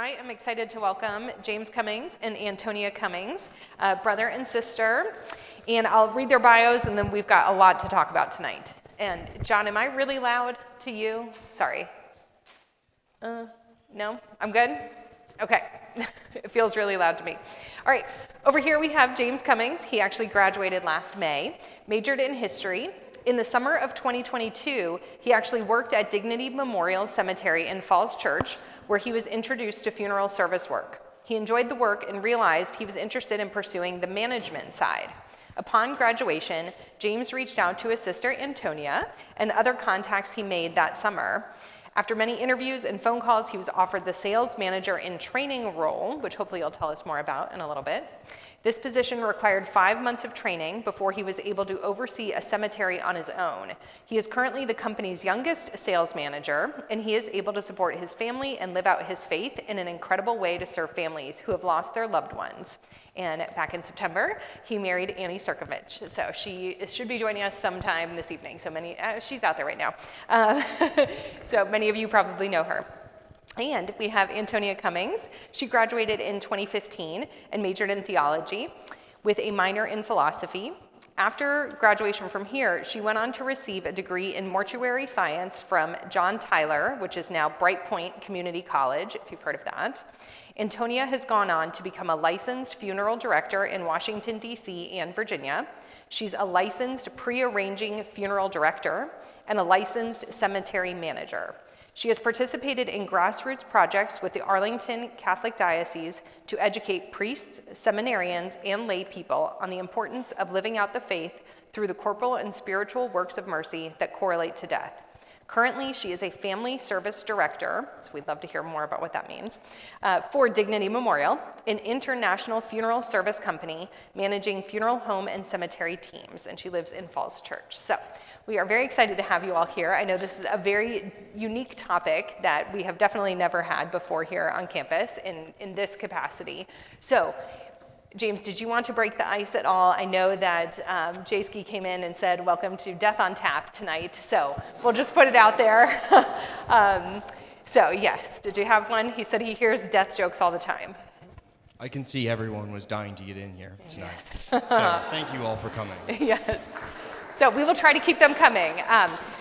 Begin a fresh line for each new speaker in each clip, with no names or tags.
I am excited to welcome James Cummings and Antonia Cummings, brother and sister. And I'll read their bios, and then we've got a lot to talk about tonight. And John, am I really loud to you? Sorry. No? I'm good? Okay. It feels really loud to me. All right. Over here we have James Cummings. He actually graduated last May, majored in history. In the summer of 2022, he actually worked at Dignity Memorial Cemetery in Falls Church, where he was introduced to funeral service work. He enjoyed the work and realized he was interested in pursuing the management side. Upon graduation, James reached out to his sister Antonia and other contacts he made that summer. After many interviews and phone calls, he was offered the sales manager in training role, which hopefully you'll tell us more about in a little bit. This position required 5 months of training before he was able to oversee a cemetery on his own. He is currently the company's youngest sales manager, and he is able to support his family and live out his faith in an incredible way to serve families who have lost their loved ones. And back in September, he married Annie Sirkovich. So she should be joining us sometime this evening. So she's out there right now. So many of you probably know her. And we have Antonia Cummings. She graduated in 2015 and majored in theology with a minor in philosophy. After graduation from here, she went on to receive a degree in mortuary science from John Tyler, which is now Bright Point Community College, if you've heard of that. Antonia has gone on to become a licensed funeral director in Washington, D.C. and Virginia. She's a licensed pre-arranging funeral director and a licensed cemetery manager. She has participated in grassroots projects with the Arlington Catholic Diocese to educate priests, seminarians, and lay people on the importance of living out the faith through the corporal and spiritual works of mercy that correlate to death. Currently, she is a family service director, so we'd love to hear more about what that means, for Dignity Memorial, an international funeral service company managing funeral home and cemetery teams, and she lives in Falls Church. So we are very excited to have you all here. I know this is a very unique topic that we have definitely never had before here on campus in this capacity. So James, did you want to break the ice at all? I know that Jayski came in and said, welcome to Death on Tap tonight, so we'll just put it out there. So yes, did you have one? He said he hears death jokes all the time.
I can see everyone was dying to get in here tonight.
Yes.
So thank you all for coming.
Yes. So we will try to keep them coming.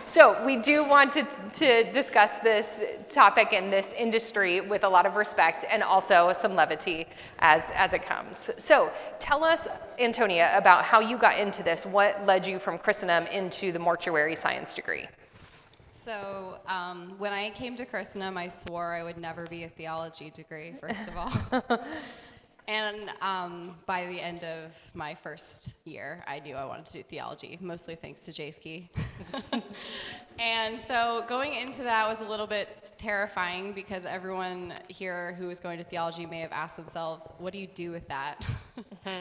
So we do want to discuss this topic and this industry with a lot of respect and also some levity as it comes. So tell us, Antonia, about how you got into this. What led you from Christendom into the mortuary science degree?
So when I came to Christendom, I swore I would never be a theology degree, first of all. And by the end of my first year, I knew I wanted to do theology, mostly thanks to Jayski. And so going into that was a little bit terrifying because everyone here who was going to theology may have asked themselves, what do you do with that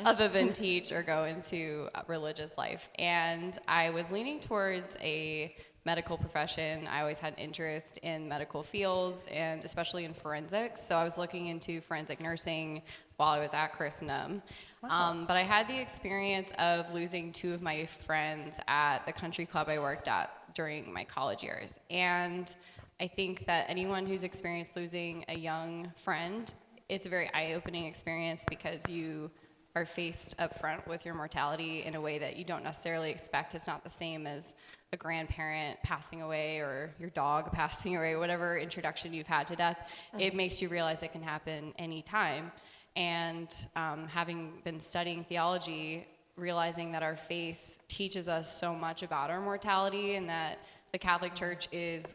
other than teach or go into religious life? And I was leaning towards a medical profession. I always had an interest in medical fields and especially in forensics. So I was looking into forensic nursing while I was at Christendom. Wow. But I had the experience of losing two of my friends at the country club I worked at during my college years. And I think that anyone who's experienced losing a young friend, it's a very eye-opening experience because you are faced up front with your mortality in a way that you don't necessarily expect. It's not the same as a grandparent passing away or your dog passing away, whatever introduction you've had to death. It makes you realize it can happen anytime. And having been studying theology, realizing that our faith teaches us so much about our mortality and that the Catholic Church is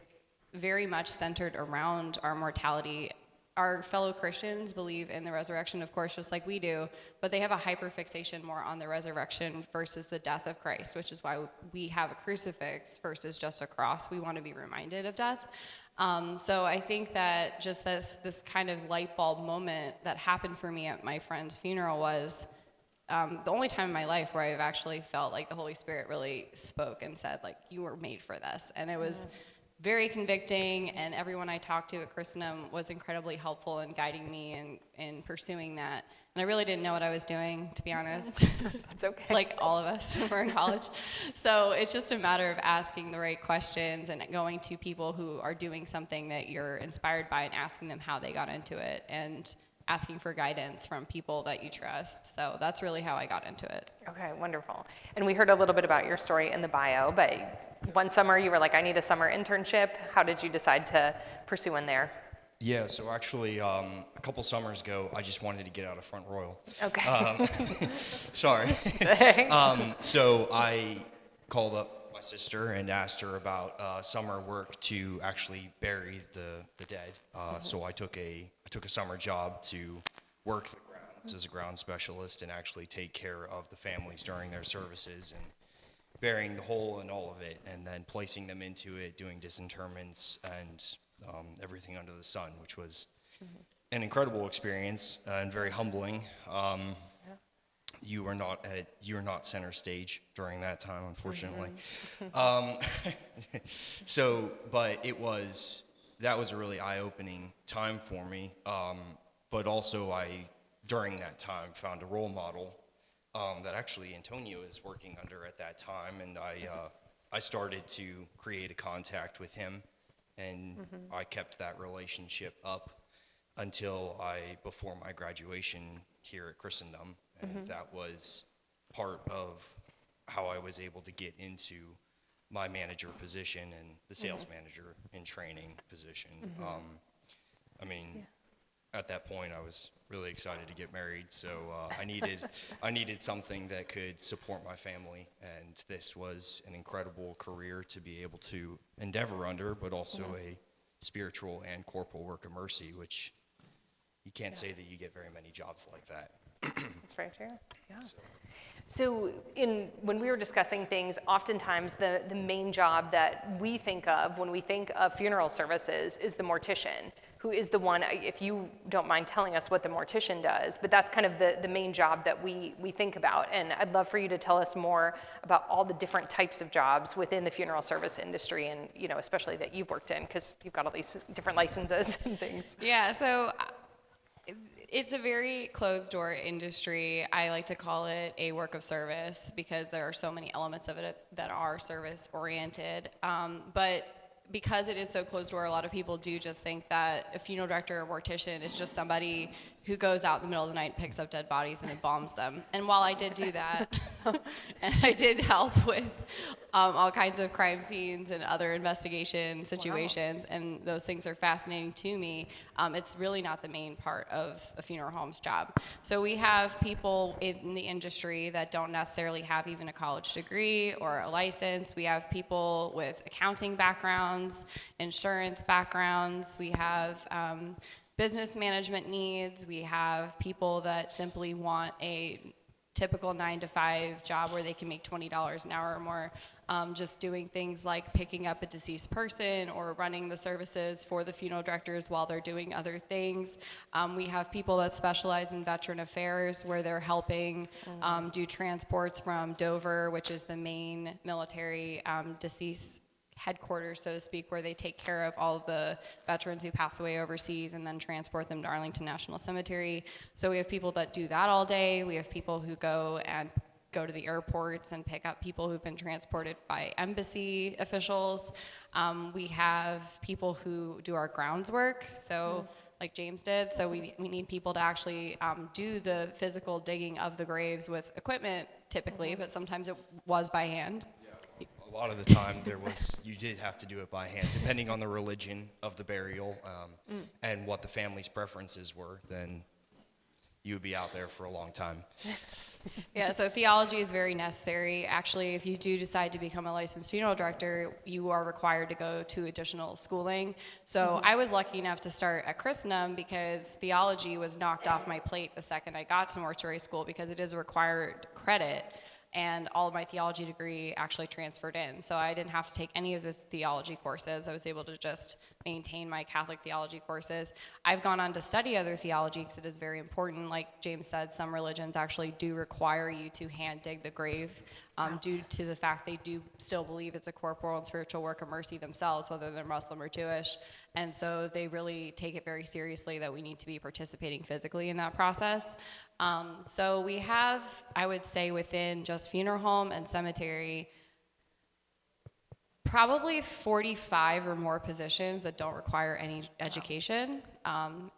very much centered around our mortality. Our fellow Christians believe in the resurrection, of course, just like we do, but they have a hyperfixation more on the resurrection versus the death of Christ, which is why we have a crucifix versus just a cross. We want to be reminded of death. So I think that just this kind of light bulb moment that happened for me at my friend's funeral was the only time in my life where I've actually felt like the Holy Spirit really spoke and said, like, you were made for this. And it was very convicting, and everyone I talked to at Christendom was incredibly helpful in guiding me in pursuing that. And I really didn't know what I was doing, to be honest.
It's okay.
Like all of us when we're in college. So it's just a matter of asking the right questions and going to people who are doing something that you're inspired by and asking them how they got into it and asking for guidance from people that you trust. So that's really how I got into it.
Okay, wonderful. And we heard a little bit about your story in the bio, but one summer you were like, I need a summer internship. How did you decide to pursue one there?
Yeah, so actually, a couple summers ago, I just wanted to get out of Front Royal.
Okay.
Sorry. So I called up my sister and asked her about summer work to actually bury the dead. So I took a summer job to work the grounds as a ground specialist and actually take care of the families during their services and burying the whole and all of it, and then placing them into it, doing disinterments and everything under the sun, which was an incredible experience and very humbling. You were not center stage during that time, unfortunately. But that was a really eye-opening time for me. But also during that time, found a role model that actually Antonia was working under at that time, and I started to create a contact with him, and I kept that relationship up until before my graduation here at Christendom, and that was part of how I was able to get into my manager position and the sales manager in training position. At that point, I was really excited to get married, so I needed something that could support my family, and this was an incredible career to be able to endeavor under, but also a spiritual and corporal work of mercy, which you can't say that you get very many jobs like that.
That's very true. Yeah. So when we were discussing things, oftentimes the main job that we think of when we think of funeral services is the mortician, who is the one, if you don't mind telling us what the mortician does, but that's kind of the main job that we think about. And I'd love for you to tell us more about all the different types of jobs within the funeral service industry, and especially that you've worked in, because you've got all these different licenses and things.
Yeah, so it's a very closed-door industry. I like to call it a work of service because there are so many elements of it that are service-oriented. But because it is so closed-door, a lot of people do just think that a funeral director or mortician is just somebody who goes out in the middle of the night, picks up dead bodies, and embalms them. And while I did do that, and I did help with all kinds of crime scenes and other investigation situations, and those things are fascinating to me, it's really not the main part of a funeral home's job. So we have people in the industry that don't necessarily have even a college degree or a license. We have people with accounting backgrounds, insurance backgrounds. We have business management needs. We have people that simply want a typical 9-to-5 job where they can make $20 an hour or more, just doing things like picking up a deceased person or running the services for the funeral directors while they're doing other things. We have people that specialize in veteran affairs where they're helping do transports from Dover, which is the main military deceased headquarters, so to speak, where they take care of all of the veterans who pass away overseas and then transport them to Arlington National Cemetery. So we have people that do that all day. We have people who go to the airports and pick up people who've been transported by embassy officials. We have people who do our grounds work, so like James did. So we need people to actually do the physical digging of the graves with equipment typically, but sometimes it was by hand.
A lot of the time you did have to do it by hand, depending on the religion of the burial and what the family's preferences were, then you would be out there for a long time.
Yeah, so theology is very necessary. Actually, if you do decide to become a licensed funeral director, you are required to go to additional schooling. So I was lucky enough to start at Christendom because theology was knocked off my plate the second I got to mortuary school because it is a required credit. And all of my theology degree actually transferred in. So I didn't have to take any of the theology courses. I was able to just maintain my Catholic theology courses. I've gone on to study other theology because it is very important. Like James said, some religions actually do require you to hand dig the grave due to the fact they do still believe it's a corporal and spiritual work of mercy themselves, whether they're Muslim or Jewish. And so they really take it very seriously that we need to be participating physically in that process. So we have, I would say, within just funeral home and cemetery, probably 45 or more positions that don't require any education,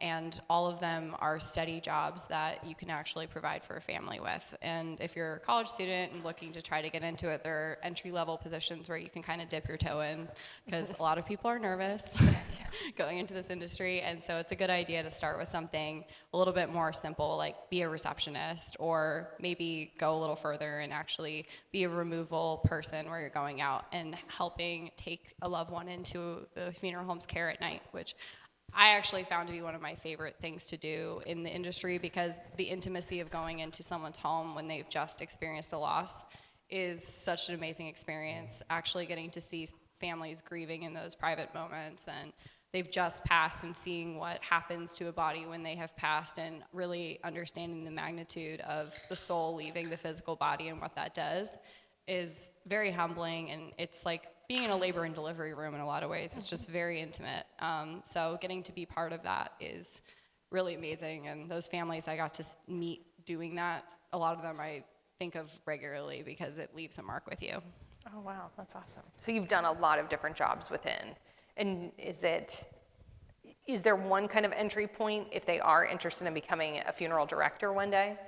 and all of them are steady jobs that you can actually provide for a family with. And if you're a college student and looking to try to get into it, there are entry-level positions where you can kind of dip your toe in, because a lot of people are nervous going into this industry, and so it's a good idea to start with something a little bit more simple, like be a receptionist, or maybe go a little further and actually be a removal person where you're going out and helping take a loved one into the funeral home's care at night, which I actually found to be one of my favorite things to do in the industry, because the intimacy of going into someone's home when they've just experienced a loss is such an amazing experience. Actually getting to see families grieving in those private moments, and they've just passed, and seeing what happens to a body when they have passed, and really understanding the magnitude of the soul leaving the physical body and what that does is very humbling. And it's like being in a labor and delivery room in a lot of ways. It's just very intimate. So getting to be part of that is really amazing. And those families I got to meet doing that, a lot of them I think of regularly because it leaves a mark with you.
Oh, wow, that's awesome. So you've done a lot of different jobs within. And is there one kind of entry point if they are interested in becoming a funeral director one day?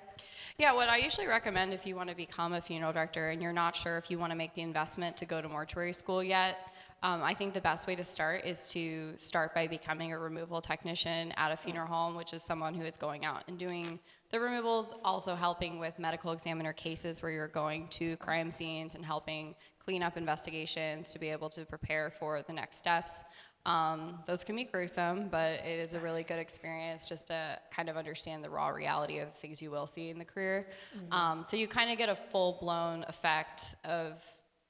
Yeah, what I usually recommend if you want to become a funeral director and you're not sure if you want to make the investment to go to mortuary school yet, I think the best way to start is to start by becoming a removal technician at a funeral home, which is someone who is going out and doing the removals, also helping with medical examiner cases where you're going to crime scenes and helping clean up investigations to be able to prepare for the next steps. Those can be gruesome, but it is a really good experience just to kind of understand the raw reality of the things you will see in the career. So you kind of get a full-blown effect of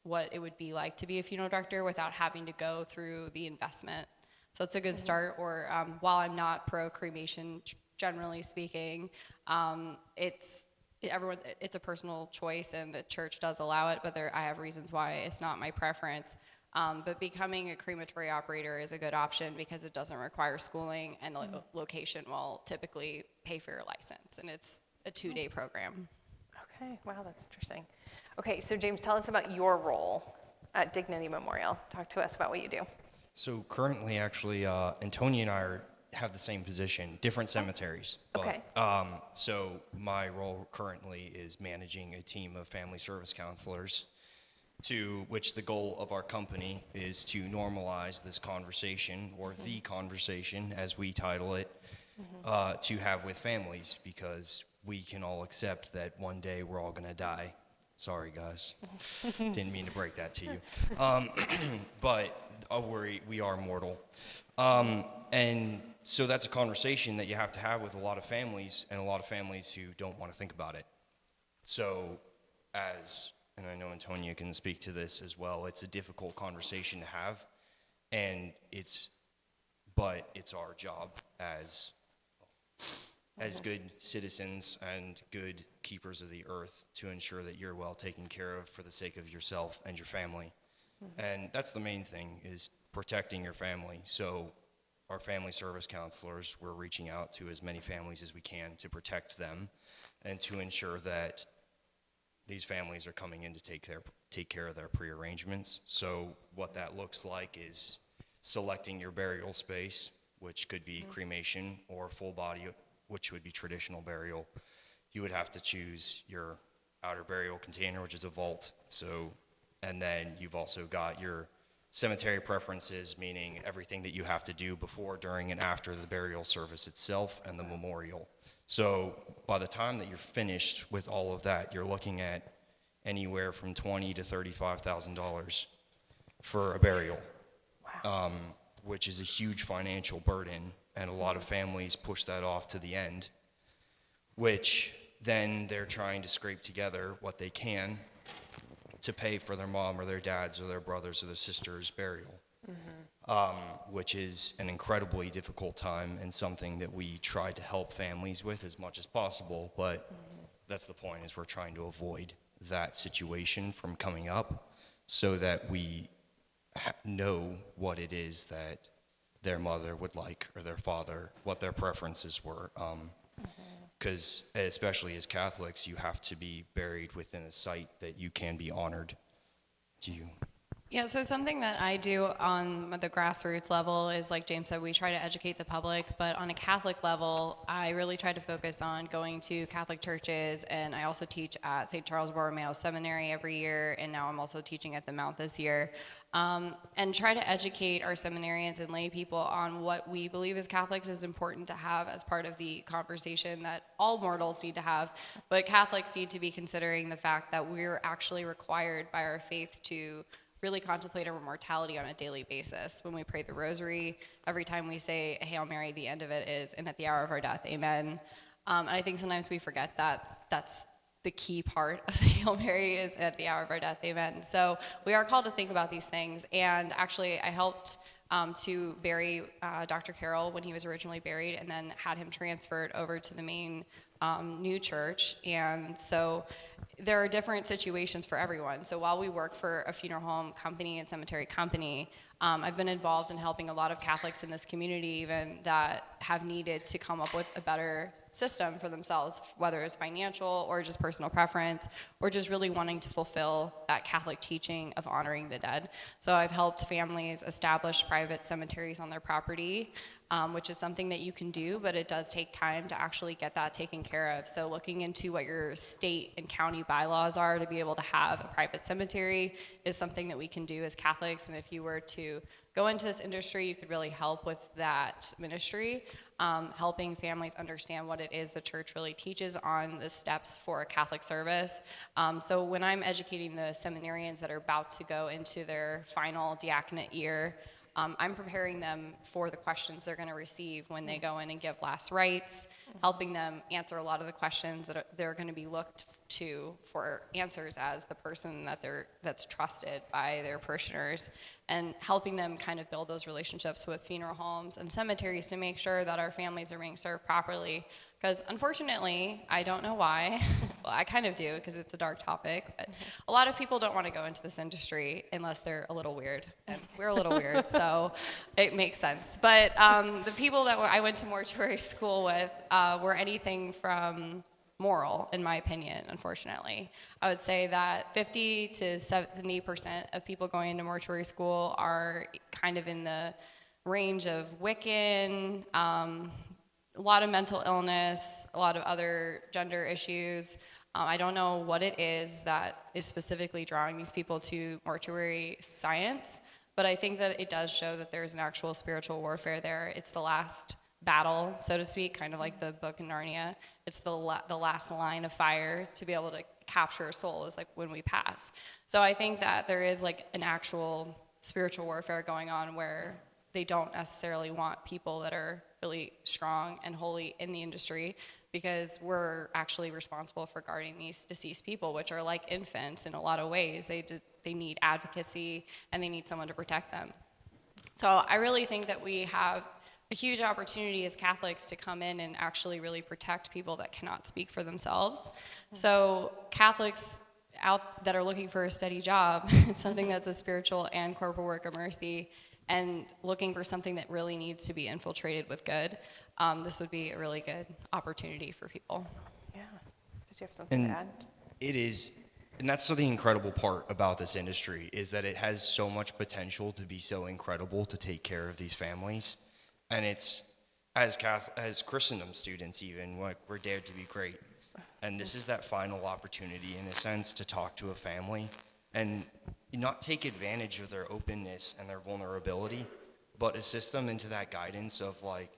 what it would be like to be a funeral director without having to go through the investment. So it's a good start. Or while I'm not pro cremation, generally speaking, it's a personal choice, and the church does allow it, but I have reasons why it's not my preference. But becoming a crematory operator is a good option because it doesn't require schooling, and the location will typically pay for your license, and it's a 2-day program.
Okay, wow, that's interesting. Okay, so James, tell us about your role at Dignity Memorial. Talk to us about what you do.
So currently, actually, Antonia and I have the same position, different cemeteries.
Okay.
So my role currently is managing a team of family service counselors, to which the goal of our company is to normalize this conversation, or the conversation, as we title it, to have with families, because we can all accept that one day we're all going to die. Sorry, guys. Didn't mean to break that to you. But we are mortal. And so that's a conversation that you have to have with a lot of families, and a lot of families who don't want to think about it. So and I know Antonia can speak to this as well, it's a difficult conversation to have, but it's our job as good citizens and good keepers of the earth to ensure that you're well taken care of for the sake of yourself and your family. And that's the main thing, is protecting your family. So our family service counselors, we're reaching out to as many families as we can to protect them and to ensure that these families are coming in to take care of their pre-arrangements. So what that looks like is selecting your burial space, which could be cremation, or full body, which would be traditional burial. You would have to choose your outer burial container, which is a vault. And then you've also got your cemetery preferences, meaning everything that you have to do before, during, and after the burial service itself and the memorial. So by the time that you're finished with all of that, you're looking at anywhere from $20,000 to $35,000 for a burial, which is a huge financial burden, and a lot of families push that off to the end, which then they're trying to scrape together what they can to pay for their mom or their dad's or their brother's or their sister's burial. Which is an incredibly difficult time, and something that we try to help families with as much as possible, but that's the point, is we're trying to avoid that situation from coming up so that we know what it is that their mother would like or their father, what their preferences were. Because especially as Catholics, you have to be buried within a site that you can be honored. Do you?
Yeah, so something that I do on the grassroots level is, like James said, we try to educate the public, but on a Catholic level, I really try to focus on going to Catholic churches, and I also teach at St. Charles Borromeo Seminary every year, and now I'm also teaching at the Mount this year, and try to educate our seminarians and lay people on what we believe as Catholics is important to have as part of the conversation that all mortals need to have, but Catholics need to be considering the fact that we're actually required by our faith to really contemplate our mortality on a daily basis. When we pray the rosary, every time we say a Hail Mary, the end of it is, and at the hour of our death, amen. And I think sometimes we forget that that's the key part of the Hail Mary is at the hour of our death, amen. So we are called to think about these things. And actually, I helped to bury Dr. Carroll when he was originally buried, and then had him transferred over to the main new church. And so there are different situations for everyone. So while we work for a funeral home company and cemetery company, I've been involved in helping a lot of Catholics in this community even that have needed to come up with a better system for themselves, whether it's financial or just personal preference, or just really wanting to fulfill that Catholic teaching of honoring the dead. So I've helped families establish private cemeteries on their property, which is something that you can do, but it does take time to actually get that taken care of. So looking into what your state and county bylaws are to be able to have a private cemetery is something that we can do as Catholics. And if you were to go into this industry, you could really help with that ministry, helping families understand what it is the church really teaches on the steps for a Catholic service. So when I'm educating the seminarians that are about to go into their final diaconate year, I'm preparing them for the questions they're going to receive when they go in and give last rites, helping them answer a lot of the questions that they're going to be looked to for answers as the person that's trusted by their parishioners, and helping them kind of build those relationships with funeral homes and cemeteries to make sure that our families are being served properly. Because unfortunately, I don't know why, well, I kind of do because it's a dark topic, but a lot of people don't want to go into this industry unless they're a little weird, and we're a little weird, so it makes sense. But the people that I went to mortuary school with were anything from moral, in my opinion, unfortunately. I would say that 50 to 70% of people going into mortuary school are kind of in the range of Wiccan, a lot of mental illness, a lot of other gender issues. I don't know what it is that is specifically drawing these people to mortuary science, but I think that it does show that there's an actual spiritual warfare there. It's the last battle, so to speak, kind of like the book in Narnia. It's the last line of fire to be able to capture a soul is like when we pass. So I think that there is like an actual spiritual warfare going on where they don't necessarily want people that are really strong and holy in the industry, because we're actually responsible for guarding these deceased people, which are like infants in a lot of ways. They need advocacy and they need someone to protect them. So I really think that we have a huge opportunity as Catholics to come in and actually really protect people that cannot speak for themselves. So Catholics out that are looking for a steady job, something that's a spiritual and corporal work of mercy, and looking for something that really needs to be infiltrated with good, this would be a really good opportunity for people.
Yeah. Did you have something to add?
It is, and that's the incredible part about this industry, is that it has so much potential to be so incredible to take care of these families. And it's, as Christendom students even, like, we're dared to be great. And this is that final opportunity, in a sense, to talk to a family and not take advantage of their openness and their vulnerability, but assist them into that guidance of, like,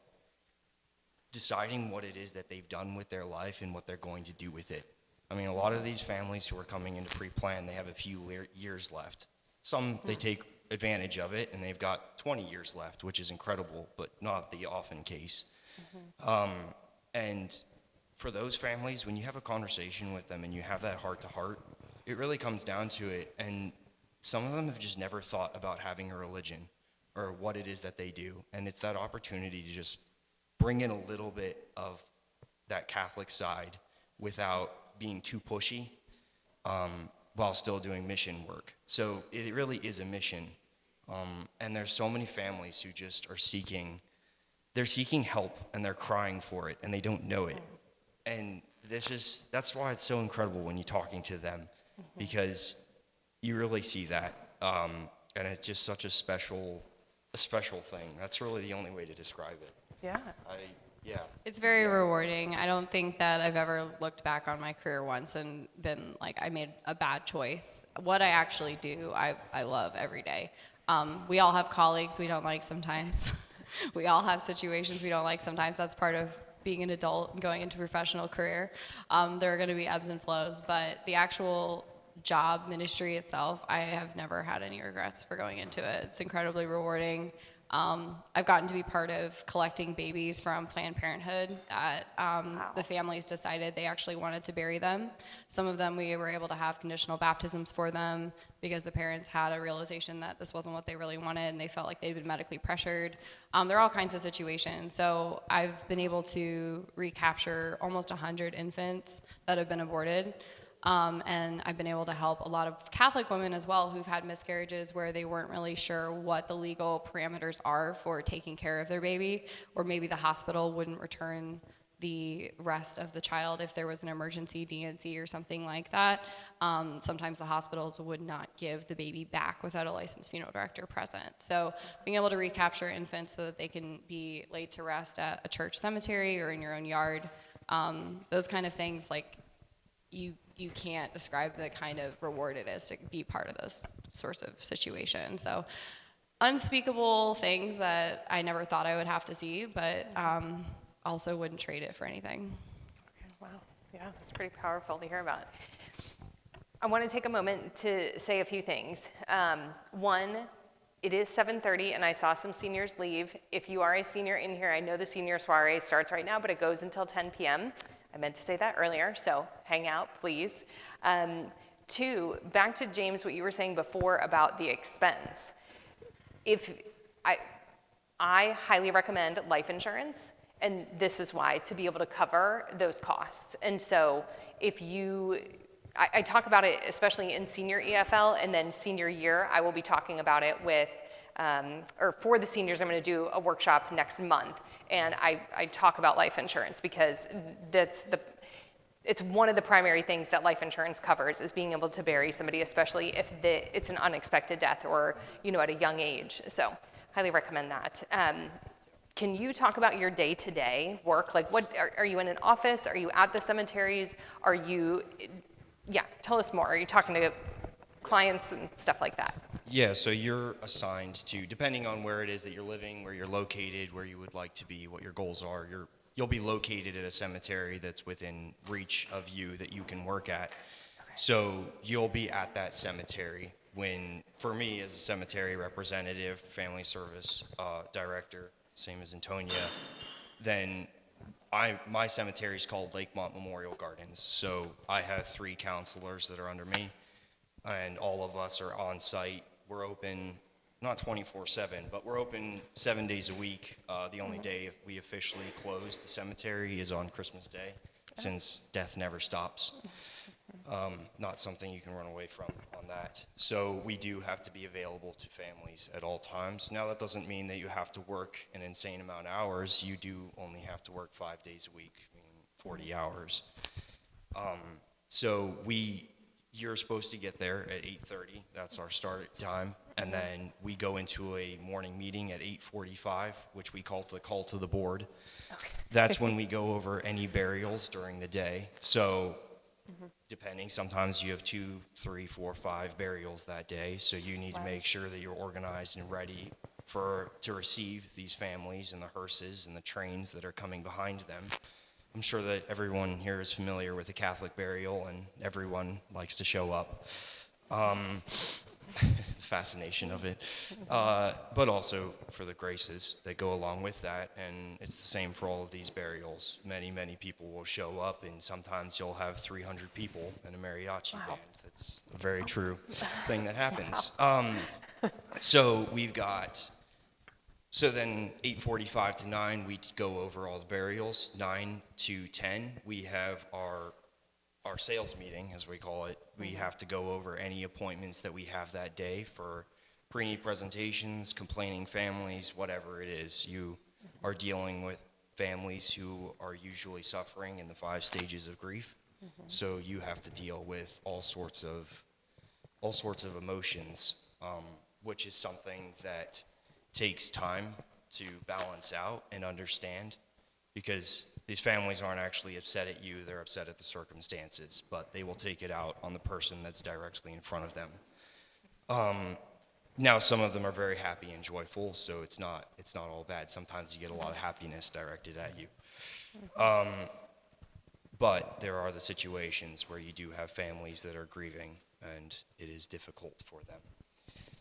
deciding what it is that they've done with their life and what they're going to do with it. I mean, a lot of these families who are coming into pre-plan, they have a few years left. Some, they take advantage of it, and they've got 20 years left, which is incredible, but not the often case. And for those families, when you have a conversation with them and you have that heart-to-heart, it really comes down to it. And some of them have just never thought about having a religion or what it is that they do. And it's that opportunity to just bring in a little bit of that Catholic side without being too pushy, while still doing mission work. So it really is a mission. And there's so many families who just are they're seeking help and they're crying for it and they don't know it. And that's why it's so incredible when you're talking to them, because you really see that. And it's just such a special thing. That's really the only way to describe it.
Yeah.
Yeah.
It's very rewarding. I don't think that I've ever looked back on my career once and been like, I made a bad choice. What I actually do, I love every day. We all have colleagues we don't like sometimes. We all have situations we don't like sometimes. That's part of being an adult and going into a professional career. There are going to be ebbs and flows, but the actual job ministry itself, I have never had any regrets for going into it. It's incredibly rewarding. I've gotten to be part of collecting babies from Planned Parenthood that the families decided they actually wanted to bury them. Some of them we were able to have conditional baptisms for them because the parents had a realization that this wasn't what they really wanted and they felt like they'd been medically pressured. There are all kinds of situations. So I've been able to recapture almost 100 infants that have been aborted. And I've been able to help a lot of Catholic women as well who've had miscarriages where they weren't really sure what the legal parameters are for taking care of their baby, or maybe the hospital wouldn't return the rest of the child if there was an emergency D&C or something like that. Sometimes the hospitals would not give the baby back without a licensed funeral director present. So being able to recapture infants so that they can be laid to rest at a church cemetery or in your own yard, those kind of things, like, you can't describe the kind of reward it is to be part of those sorts of situations. So unspeakable things that I never thought I would have to see, but also wouldn't trade it for anything.
Okay, wow. Yeah, that's pretty powerful to hear about. I want to take a moment to say a few things. One, it is 7:30 and I saw some seniors leave. If you are a senior in here, I know the senior soiree starts right now, but it goes until 10 p.m. I meant to say that earlier, so hang out, please. Two, back to James, what you were saying before about the expense. I highly recommend life insurance, and this is why, to be able to cover those costs. And so I talk about it especially in senior EFL, and then senior year, I will be talking about it with, or for the seniors, I'm going to do a workshop next month. And I talk about life insurance because it's one of the primary things that life insurance covers, is being able to bury somebody, especially if it's an unexpected death or at a young age. So highly recommend that. Can you talk about your day-to-day work? Like, what are you in an office? Are you at the cemeteries? Tell us more. Are you talking to clients and stuff like that?
Yeah, so you're assigned to, depending on where it is that you're living, where you're located, where you would like to be, what your goals are, you'll be located at a cemetery that's within reach of you that you can work at. Okay. So you'll be at that cemetery when, for me as a cemetery representative, family service director, same as Antonia, then my cemetery is called Lakemont Memorial Gardens. So I have 3 counselors that are under me, and all of us are on site. We're open, not 24/7, but we're open 7 days a week. The only day we officially close the cemetery is on Christmas Day, since death never stops. Not something you can run away from on that. So we do have to be available to families at all times. Now, that doesn't mean that you have to work an insane amount of hours. You do only have to work 5 days a week, meaning 40 hours. So you're supposed to get there at 8:30. That's our start time. And then we go into a morning meeting at 8:45, which we call the call to the board. Okay. That's when we go over any burials during the day. So depending, sometimes you have 2, 3, 4, 5 burials that day. So you need to make sure that you're organized and ready to receive these families and the hearses and the trains that are coming behind them. I'm sure that everyone here is familiar with a Catholic burial, and everyone likes to show up. Fascination of it. But also for the graces that go along with that, and it's the same for all of these burials. Many, many people will show up, and sometimes you'll have 300 people in a mariachi band. That's a very true thing that happens. So then 8:45 to 9, we go over all the burials. 9 to 10, we have our our sales meeting, as we call it. We have to go over any appointments that we have that day for pre-need presentations, complaining families, whatever it is. You are dealing with families who are usually suffering in the 5 stages of grief. So you have to deal with all sorts of emotions, which is something that takes time to balance out and understand, because these families aren't actually upset at you, they're upset at the circumstances, but they will take it out on the person that's directly in front of them. Now, some of them are very happy and joyful, so it's not all bad. Sometimes you get a lot of happiness directed at you. But there are the situations where you do have families that are grieving, and it is difficult for them.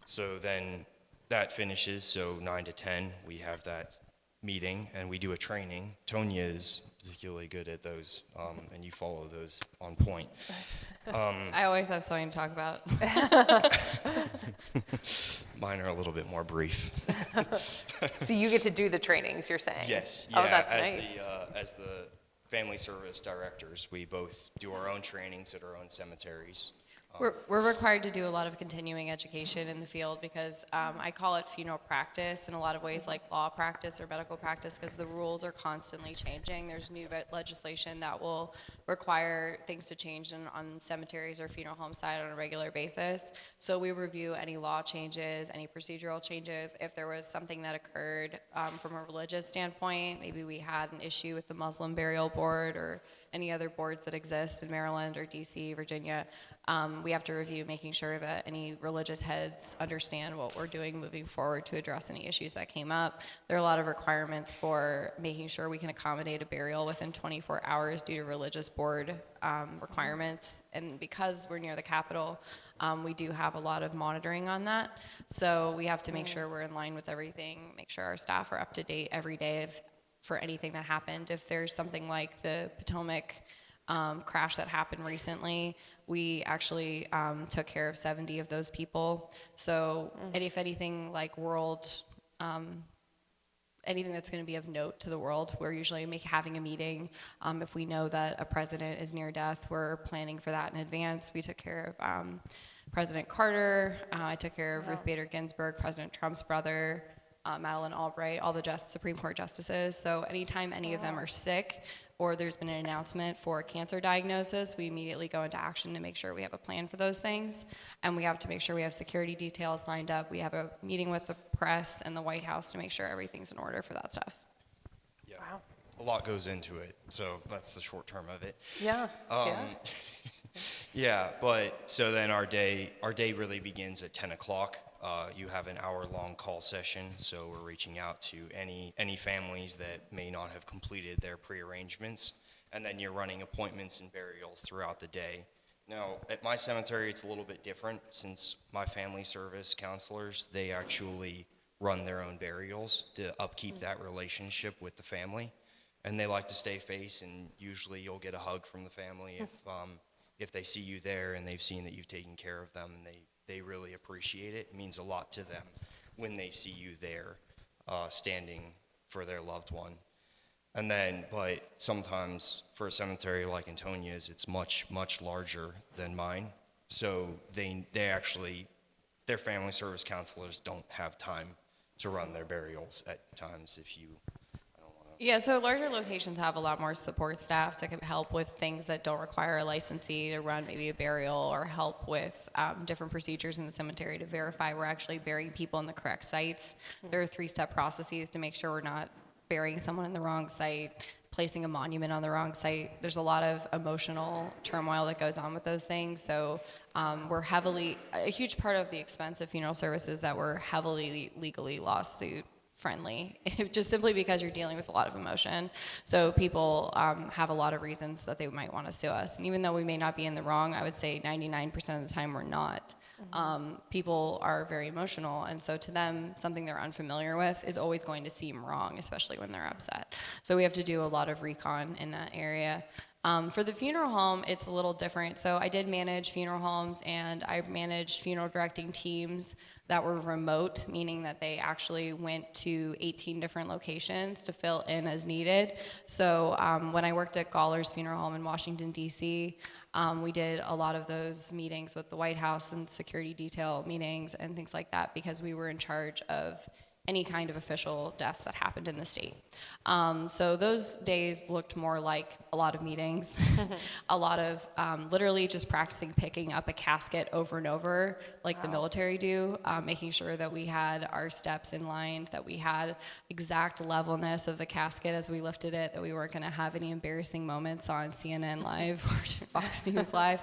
So then that finishes, so 9 to 10, we have that meeting, and we do a training. Antonia is particularly good at those, and you follow those on point.
I always have something to talk about.
Mine are a little bit more brief.
So you get to do the trainings, you're saying?
Yes.
Oh,
Yeah,
that's
as
nice.
as the family service directors, we both do our own trainings at our own cemeteries.
We're required to do a lot of continuing education in the field because I call it funeral practice in a lot of ways, like law practice or medical practice, because the rules are constantly changing. There's new legislation that will require things to change on cemeteries or funeral home side on a regular basis. So we review any law changes, any procedural changes. If there was something that occurred from a religious standpoint, maybe we had an issue with the Muslim burial board or any other boards that exist in Maryland or DC, Virginia, we have to review making sure that any religious heads understand what we're doing moving forward to address any issues that came up. There are a lot of requirements for making sure we can accommodate a burial within 24 hours due to religious board requirements. And because we're near the Capitol, we do have a lot of monitoring on that. So we have to make sure we're in line with everything, make sure our staff are up to date every day for anything that happened. If there's something like the Potomac crash that happened recently, we actually took care of 70 of those people. So and if anything like anything that's going to be of note to the world, we're usually having a meeting. If we know that a president is near death, we're planning for that in advance. We took care of President Carter. I took care of Ruth Bader Ginsburg, President Trump's brother, Madeleine Albright, all the Supreme Court justices. So anytime any of them are sick or there's been an announcement for a cancer diagnosis, we immediately go into action to make sure we have a plan for those things. And we have to make sure we have security details lined up. We have a meeting with the press and the White House to make sure everything's in order for that stuff.
Yeah.
Wow.
A lot goes into it, so that's the short term of it.
Yeah.
Yeah, but so then our day really begins at 10 o'clock. You have an hour-long call session, so we're reaching out to any families that may not have completed their pre-arrangements, and then you're running appointments and burials throughout the day. Now, at my cemetery, it's a little bit different, since my family service counselors, they actually run their own burials to upkeep that relationship with the family, and they like to stay face, and usually you'll get a hug from the family if they see you there and they've seen that you've taken care of them, and they really appreciate it. It means a lot to them when they see you there standing for their loved one. And then, but sometimes for a cemetery like Antonia's, it's much, much larger than mine. So they actually, their family service counselors don't have time to run their burials at times if you,
Yeah, so larger locations have a lot more support staff to help with things that don't require a licensee to run maybe a burial, or help with different procedures in the cemetery to verify we're actually burying people in the correct sites. There are 3-step processes to make sure we're not burying someone in the wrong site, placing a monument on the wrong site. There's a lot of emotional turmoil that goes on with those things. So a huge part of the expense of funeral services that we're heavily legally lawsuit friendly, just simply because you're dealing with a lot of emotion. So people have a lot of reasons that they might want to sue us. And even though we may not be in the wrong, I would say 99% of the time we're not. People are very emotional, and so to them, something they're unfamiliar with is always going to seem wrong, especially when they're upset. So we have to do a lot of recon in that area. For the funeral home, it's a little different. So I did manage funeral homes, and I managed funeral directing teams that were remote, meaning that they actually went to 18 different locations to fill in as needed. So when I worked at Gawler's Funeral Home in Washington, D.C., we did a lot of those meetings with the White House and security detail meetings and things like that, because we were in charge of any kind of official deaths that happened in the state. So those days looked more like a lot of meetings, a lot of literally just practicing picking up a casket over and over like the military do, making sure that we had our steps in line, that we had exact levelness of the casket as we lifted it, that we weren't gonna have any embarrassing moments on CNN Live or Fox News Live.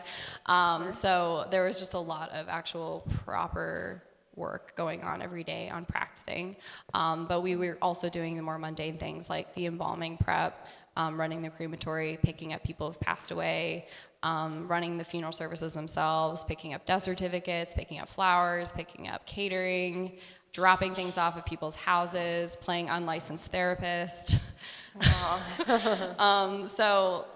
So there was just a lot of actual proper work going on every day on practicing. But we were also doing the more mundane things like the embalming prep, running the crematory, picking up people who've passed away, running the funeral services themselves, picking up death certificates, picking up flowers, picking up catering, dropping things off at people's houses, playing unlicensed therapist. So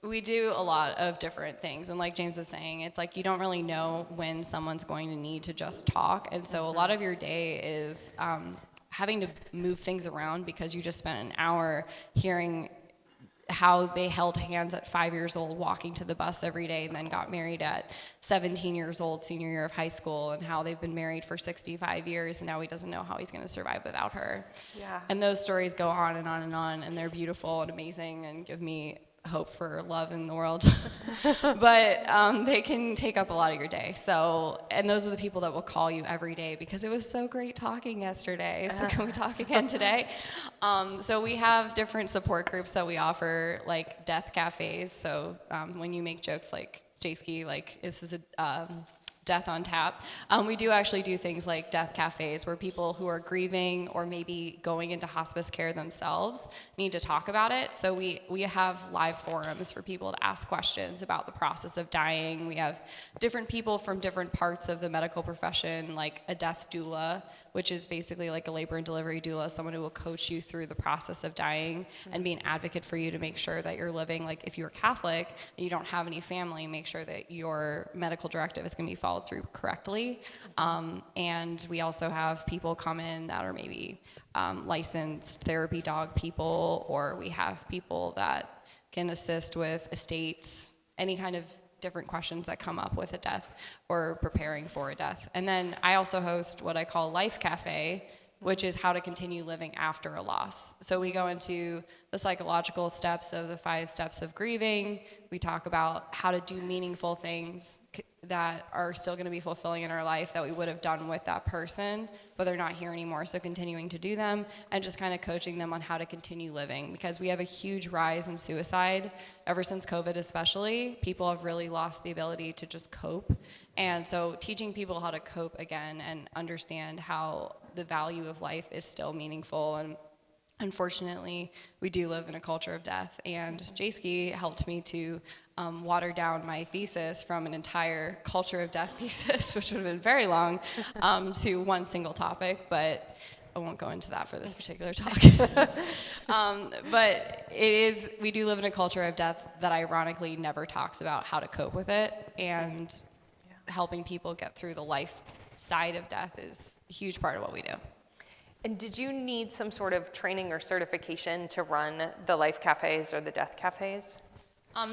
we do a lot of different things, and like James was saying, it's like you don't really know when someone's going to need to just talk, and so a lot of your day is having to move things around because you just spent an hour hearing how they held hands at 5 years old walking to the bus every day and then got married at 17 years old, senior year of high school, and how they've been married for 65 years and now he doesn't know how he's going to survive without her.
Yeah.
And those stories go on and on and on, and they're beautiful and amazing and give me hope for love in the world. But they can take up a lot of your day. So, and those are the people that will call you every day because it was so great talking yesterday. So can we talk again today? So we have different support groups that we offer, like death cafes. So when you make jokes like J-Ski, like this is a death on tap. We do actually do things like death cafes where people who are grieving or maybe going into hospice care themselves need to talk about it. So we have live forums for people to ask questions about the process of dying. We have different people from different parts of the medical profession, like a death doula, which is basically like a labor and delivery doula, someone who will coach you through the process of dying and be an advocate for you to make sure that you're living, like if you're Catholic and you don't have any family, make sure that your medical directive is gonna be followed through correctly. And we also have people come in that are maybe licensed therapy dog people, or we have people that can assist with estates, any kind of different questions that come up with a death or preparing for a death. And then I also host what I call Life Cafe, which is how to continue living after a loss. So we go into the psychological steps of the 5 steps of grieving. We talk about how to do meaningful things that are still going to be fulfilling in our life that we would have done with that person, but they're not here anymore. So continuing to do them and just kind of coaching them on how to continue living, because we have a huge rise in suicide ever since COVID especially. People have really lost the ability to just cope. And so teaching people how to cope again and understand how the value of life is still meaningful. And unfortunately, we do live in a culture of death, and J-Ski helped me to water down my thesis from an entire culture of death thesis, which would have been very long, to one single topic, but I won't go into that for this particular talk. But we do live in a culture of death that ironically never talks about how to cope with it, and helping people get through the life side of death is a huge part of what we do.
And did you need some sort of training or certification to run the life cafes or the death cafes?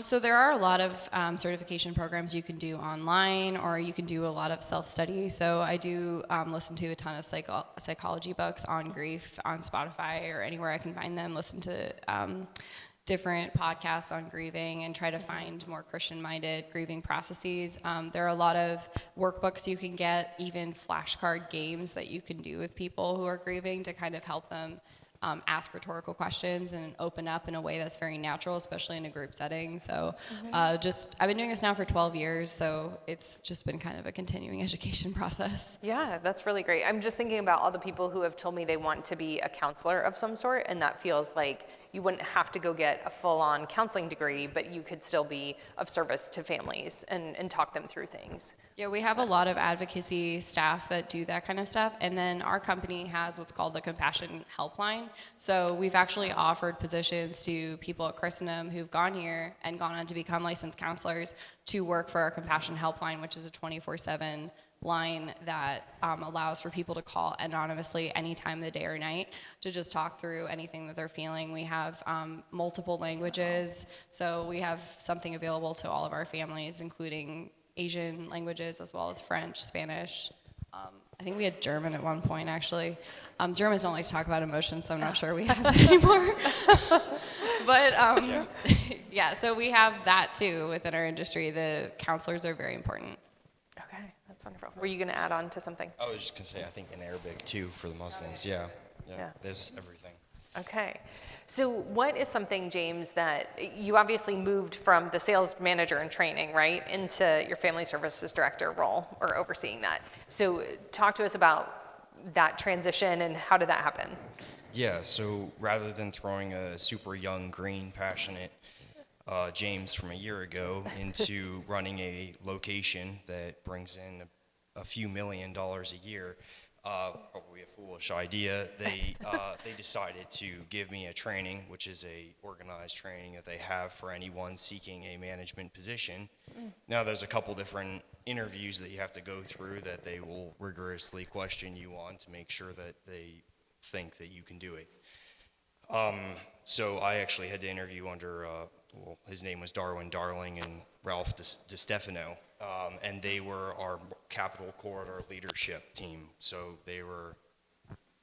So there are a lot of certification programs you can do online, or you can do a lot of self-study. So I do listen to a ton of psychology books on grief on Spotify or anywhere I can find them, listen to different podcasts on grieving, and try to find more Christian-minded grieving processes. There are a lot of workbooks you can get, even flashcard games that you can do with people who are grieving to kind of help them ask rhetorical questions and open up in a way that's very natural, especially in a group setting. So I've been doing this now for 12 years, so it's just been kind of a continuing education process.
Yeah, that's really great. I'm just thinking about all the people who have told me they want to be a counselor of some sort, and that feels like you wouldn't have to go get a full-on counseling degree, but you could still be of service to families and talk them through things.
Yeah, we have a lot of advocacy staff that do that kind of stuff. And then our company has what's called the Compassion Helpline. So we've actually offered positions to people at Christendom who've gone here and gone on to become licensed counselors to work for our Compassion Helpline, which is a 24/7 line that allows for people to call anonymously any time of the day or night to just talk through anything that they're feeling. We have multiple languages, so we have something available to all of our families, including Asian languages as well as French, Spanish. I think we had German at one point, actually. Germans don't like to talk about emotions, so I'm not sure we have that anymore. But yeah, so we have that too within our industry. The counselors are very important.
Okay, that's wonderful. Were you going to add on to something?
I was just going to say, I think in Arabic too for the Muslims. Yeah. There's everything.
Okay. So what is something, James, that you obviously moved from the sales manager in training, right, into your family services director role or overseeing that? So talk to us about that transition and how did that happen?
Yeah, so rather than throwing a super young, green, passionate James from a year ago into running a location that brings in a few $1 million a year, probably a foolish idea, they decided to give me a training, which is a organized training that they have for anyone seeking a management position. Now there's a couple different interviews that you have to go through that they will rigorously question you on to make sure that they think that you can do it. So I actually had to interview under, his name was Darwin Darling and Ralph DeStefano, and they were our Capital Corridor leadership team. So they were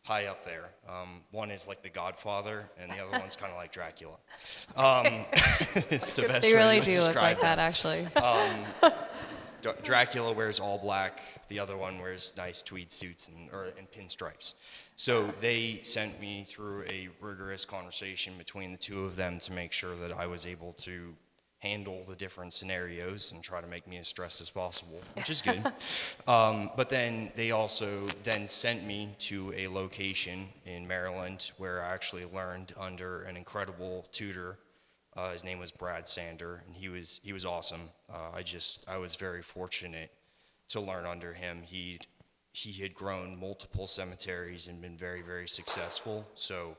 high up there. One is like the Godfather, and the other one's kind of like Dracula. It's the best
They
way
really
to
do look
describe
like that, actually.
Dracula wears all black. The other one wears nice tweed suits and pinstripes. So they sent me through a rigorous conversation between the two of them to make sure that I was able to handle the different scenarios and try to make me as stressed as possible, which is good. But then they also then sent me to a location in Maryland where I actually learned under an incredible tutor. His name was Brad Sander, and he was awesome. I was very fortunate to learn under him. He had grown multiple cemeteries and been very, very successful. So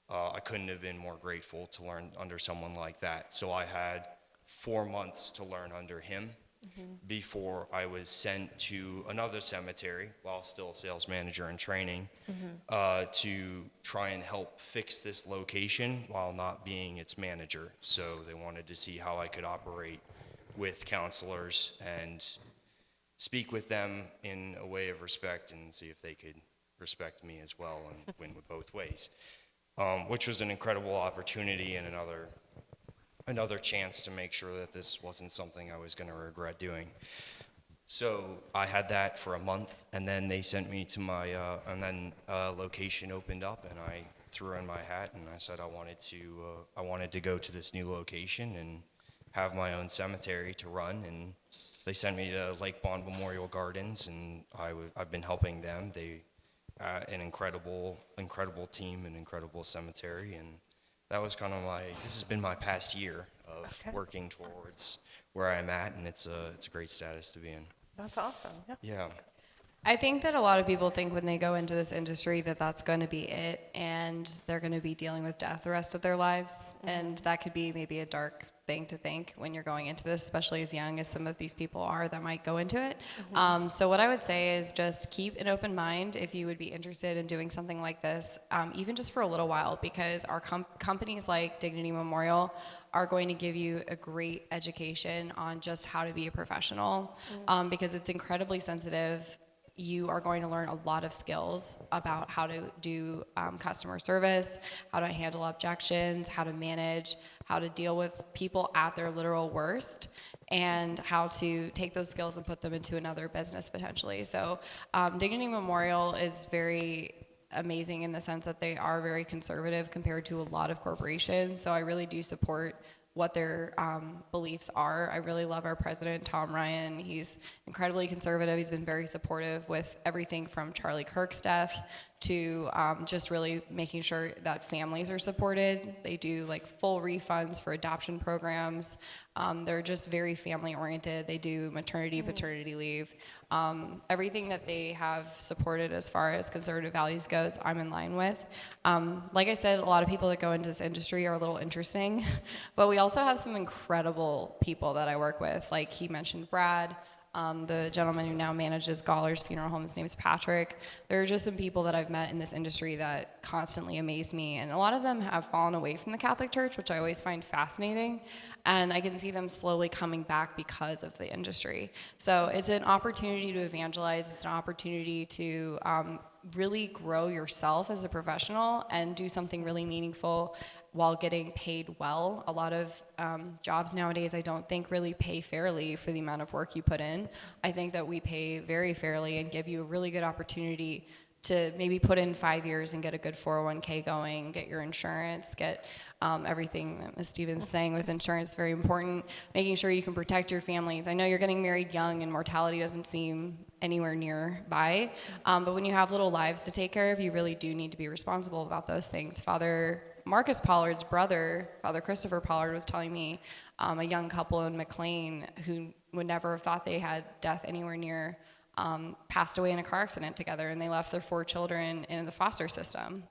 I couldn't have been more grateful to learn under someone like that. So I had 4 months to learn under him before I was sent to another cemetery while still a sales manager in training to try and help fix this location while not being its manager. So they wanted to see how I could operate with counselors and speak with them in a way of respect and see if they could respect me as well and win with both ways, which was an incredible opportunity and another chance to make sure that this wasn't something I was going to regret doing. So I had that for a month, and then they sent me to my, and then location opened up, and I threw in my hat, and I said I wanted to go to this new location and have my own cemetery to run, and they sent me to Lake Bond Memorial Gardens, and I've been helping them. They, an incredible team, an incredible cemetery, and that was kind of this has been my past year of working towards where I'm at, and it's a great status to be in.
That's awesome.
Yeah.
I think that a lot of people think when they go into this industry that that's going to be it, and they're going to be dealing with death the rest of their lives, and that could be maybe a dark thing to think when you're going into this, especially as young as some of these people are that might go into it. So what I would say is just keep an open mind if you would be interested in doing something like this, even just for a little while, because our companies like Dignity Memorial are going to give you a great education on just how to be a professional, because it's incredibly sensitive. You are going to learn a lot of skills about how to do customer service, how to handle objections, how to manage, how to deal with people at their literal worst, and how to take those skills and put them into another business potentially. So Dignity Memorial is very amazing in the sense that they are very conservative compared to a lot of corporations. So I really do support what their beliefs are. I really love our president, Tom Ryan. He's incredibly conservative. He's been very supportive with everything from Charlie Kirk's death to just really making sure that families are supported. They do like full refunds for adoption programs. They're just very family oriented. They do maternity, paternity leave. Everything that they have supported as far as conservative values goes, I'm in line with. Like I said, a lot of people that go into this industry are a little interesting, but we also have some incredible people that I work with. Like he mentioned Brad, the gentleman who now manages Gawler's Funeral Home. His name is Patrick. There are just some people that I've met in this industry that constantly amaze me, and a lot of them have fallen away from the Catholic Church, which I always find fascinating, and I can see them slowly coming back because of the industry. So it's an opportunity to evangelize. It's an opportunity to really grow yourself as a professional and do something really meaningful while getting paid well. A lot of jobs nowadays I don't think really pay fairly for the amount of work you put in. I think that we pay very fairly and give you a really good opportunity to maybe put in 5 years and get a good 401k going, get your insurance, get everything that Ms. Stevens is saying with insurance, very important, making sure you can protect your families. I know you're getting married young and mortality doesn't seem anywhere nearby, but when you have little lives to take care of, you really do need to be responsible about those things. Father Marcus Pollard's brother, Father Christopher Pollard, was telling me a young couple in McLean who would never have thought they had death anywhere near passed away in a car accident together, and they left their 4 children in the foster system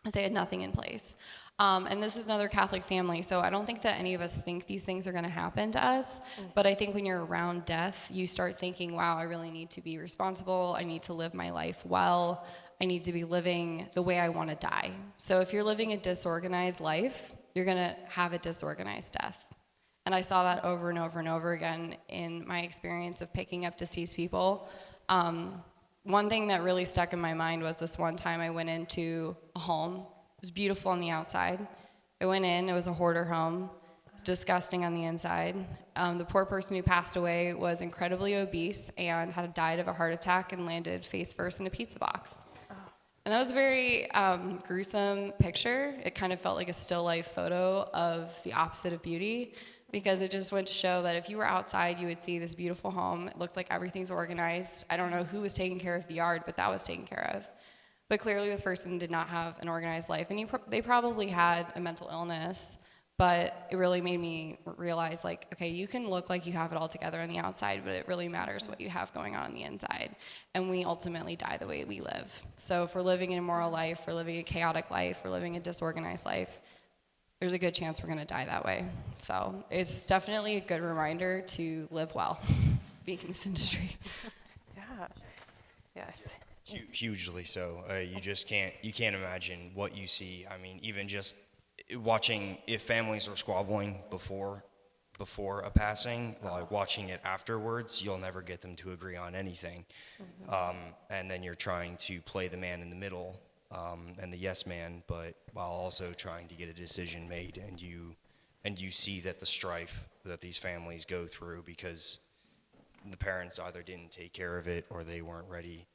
because they had nothing in place. And this is another Catholic family, so I don't think that any of us think these things are going to happen to us, but I think when you're around death, you start thinking, wow, I really need to be responsible, I need to live my life well, I need to be living the way I want to die. So if you're living a disorganized life, you're going to have a disorganized death. And I saw that over and over and over again in my experience of picking up deceased people. One thing that really stuck in my mind was this one time I went into a home. It was beautiful on the outside. I went in, it was a hoarder home. It's disgusting on the inside. The poor person who passed away was incredibly obese and had died of a heart attack and landed face first in a pizza box. And that was a very gruesome picture. It kind of felt like a still life photo of the opposite of beauty, because it just went to show that if you were outside, you would see this beautiful home. It looks like everything's organized. I don't know who was taking care of the yard, but that was taken care of. But clearly this person did not have an organized life, and they probably had a mental illness, but it really made me realize, like, okay, you can look like you have it all together on the outside, but it really matters what you have going on the inside. And we ultimately die the way we live. So if we're living an immoral life, we're living a chaotic life, we're living a disorganized life, there's a good chance we're going to die that way. So it's definitely a good reminder to live well, being in this industry.
Yeah. Yes.
Hugely so. You can't imagine what you see. I mean, even just watching, if families are squabbling before a passing, like watching it afterwards, you'll never get them to agree on anything. And then you're trying to play the man in the middle, and the yes man, but while also trying to get a decision made, and you see that the strife that these families go through because the parents either didn't take care of it or they weren't ready.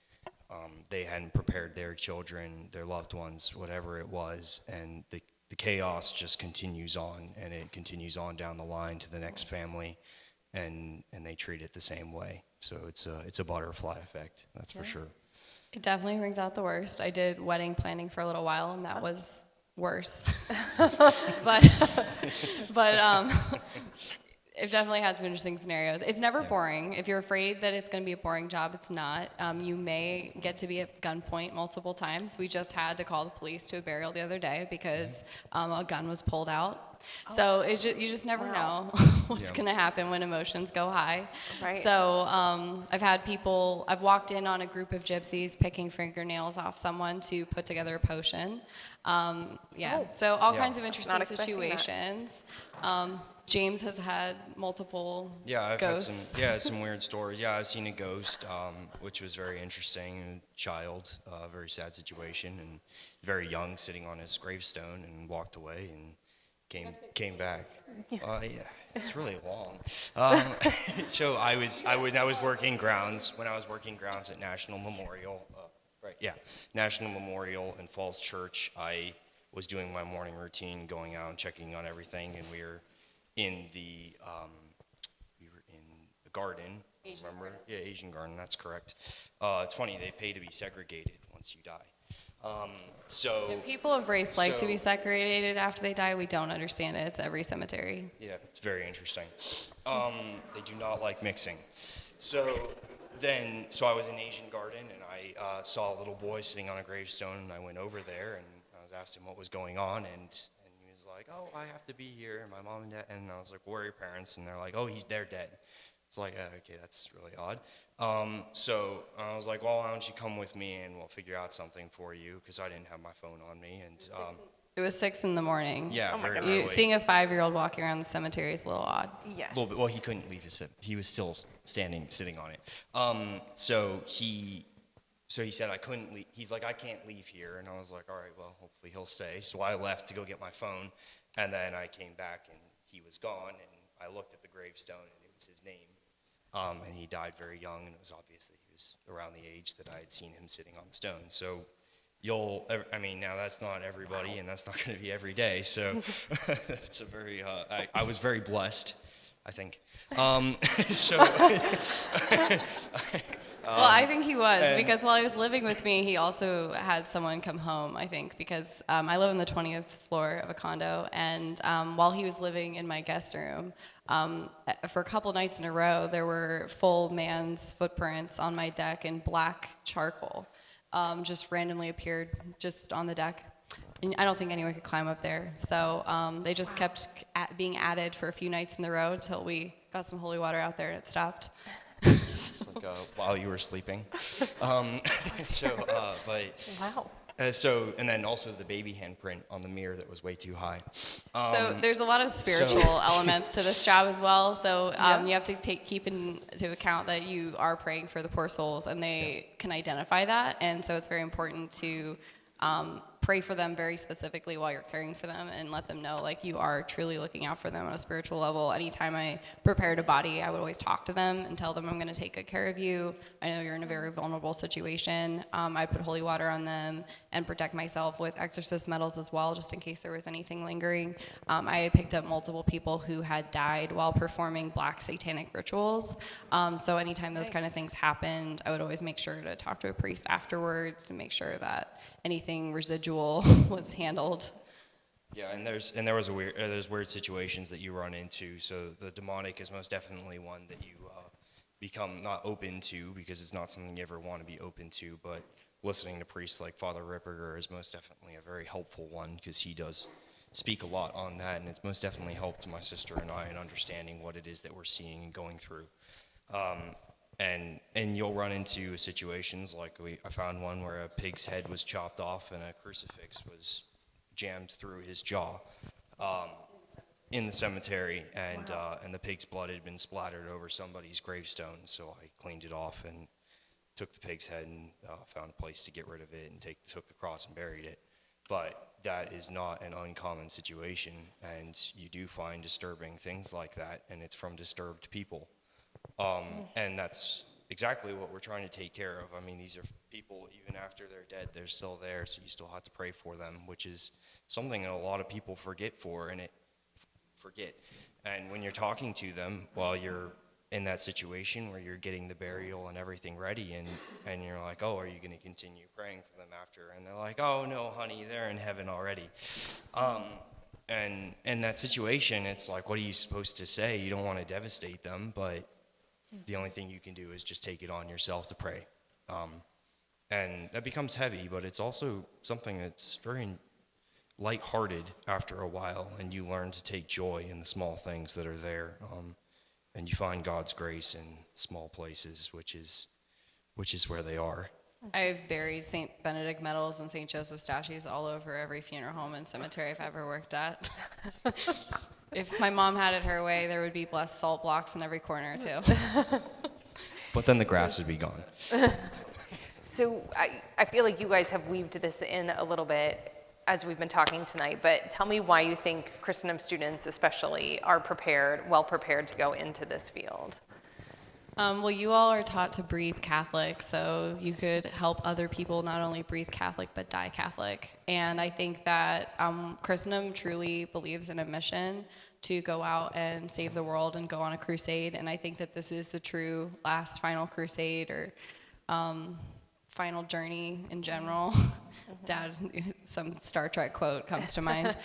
They hadn't prepared their children, their loved ones, whatever it was, and the chaos just continues on, and it continues on down the line to the next family, and they treat it the same way. So it's a butterfly effect, that's for sure.
It definitely brings out the worst. I did wedding planning for a little while, and that was worse. but I've definitely had some interesting scenarios. It's never boring. If you're afraid that it's going to be a boring job, it's not. You may get to be at gunpoint multiple times. We just had to call the police to a burial the other day because a gun was pulled out. So you just never know what's going to happen when emotions go high.
Right.
So I've walked in on a group of gypsies picking fingernails off someone to put together a potion. So all kinds of interesting situations. James has had multiple ghosts.
I've had some weird stories. Yeah, I've seen a ghost, which was very interesting. A child, very sad situation, and very young, sitting on his gravestone, and walked away and came back. It's really long. So I was working grounds when I was working grounds at National Memorial. National Memorial and Falls Church. I was doing my morning routine, going out and checking on everything, and we were in the garden. Asian garden, that's correct. It's funny, they pay to be segregated once you die. So
People of race like to
So-
be segregated after they die. We don't understand it. It's every cemetery.
yeah, it's very interesting. They do not like mixing. So so I was in Asian Garden, and I saw a little boy sitting on a gravestone, and I went over there, and I was asked him what was going on, and he was like, "Oh, I have to be here." And my mom and dad, and I was like, "Where are your parents?" And they're like, "Oh, they're dead." It's like, okay, that's really odd. So I was like, well, why don't you come with me and we'll figure out something for you, because I didn't have my phone on me. And
It was 6 in the morning.
yeah,
Oh my
very
God.
early.
Seeing a 5-year-old walking around the cemetery is a little odd.
Yes.
A little bit. Well, he couldn't leave his sit. He was still sitting on it. So he said I couldn't leave. He's like, I can't leave here. And I was like, all right, well, hopefully he'll stay. So I left to go get my phone, and then I came back and he was gone. And I looked at the gravestone, and it was his name. And he died very young, and it was obvious that he was around the age that I had seen him sitting on the stone. So now that's not everybody, and that's not going to be every day. So it's a very, I was very blessed, I think.
Well, I think he was,
and-
because while he was living with me, he also had someone come home, I think, because I live on the 20th floor of a condo, and while he was living in my guest room, for a couple nights in a row, there were full man's footprints on my deck in black charcoal, just randomly appeared just on the deck. And I don't think anyone could climb up there, so they just kept being added for a few nights in a row until we got some holy water out there and it stopped.
It's like while you were sleeping.
Wow.
And then also the baby handprint on the mirror that was way too high.
So there's a lot of spiritual elements to this job as well. So you have to keep into account that you are praying for the poor souls, and they can identify that. And so it's very important to pray for them very specifically while you're caring for them, and let them know like you are truly looking out for them on a spiritual level. Anytime I prepared a body, I would always talk to them and tell them, I'm going to take good care of you. I know you're in a very vulnerable situation. I'd put holy water on them and protect myself with exorcist metals as well, just in case there was anything lingering. I picked up multiple people who had died while performing black satanic rituals. So anytime those kind of things happened, I would always make sure to talk to a priest afterwards to make sure that anything residual was handled.
Yeah, and there's weird situations that you run into. So the demonic is most definitely one that you become not open to, because it's not something you ever want to be open to. But listening to priests like Father Ripperger is most definitely a very helpful one, because he does speak a lot on that, and it's most definitely helped my sister and I in understanding what it is that we're seeing and going through. And you'll run into situations like I found one where a pig's head was chopped off and a crucifix was jammed through his jaw in the cemetery, and the pig's blood had been splattered over somebody's gravestone. So I cleaned it off and took the pig's head and found a place to get rid of it and took the cross and buried it. But that is not an uncommon situation, and you do find disturbing things like that, and it's from disturbed people. And that's exactly what we're trying to take care of. I mean, these are people, even after they're dead, they're still there, so you still have to pray for them, which is something that a lot of people forget. And when you're talking to them while you're in that situation where you're getting the burial and everything ready, and you're like, oh, are you going to continue praying for them after? And they're like, oh, no, honey, they're in heaven already. And in that situation, it's like, what are you supposed to say? You don't want to devastate them, but the only thing you can do is just take it on yourself to pray. And that becomes heavy, but it's also something that's very lighthearted after a while, and you learn to take joy in the small things that are there. And you find God's grace in small places, which is where they are.
I've buried St. Benedict medals and St. Joseph statues all over every funeral home and cemetery I've ever worked at. If my mom had it her way, there would be blessed salt blocks in every corner, too.
But then the grass would be gone.
So I feel like you guys have weaved this in a little bit as we've been talking tonight, but tell me why you think Christendom students especially are well prepared to go into this field.
Well, you all are taught to breathe Catholic, so you could help other people not only breathe Catholic, but die Catholic. And I think that Christendom truly believes in a mission to go out and save the world and go on a crusade. And I think that this is the true last final crusade, or final journey in general. Dad, some Star Trek quote comes to mind.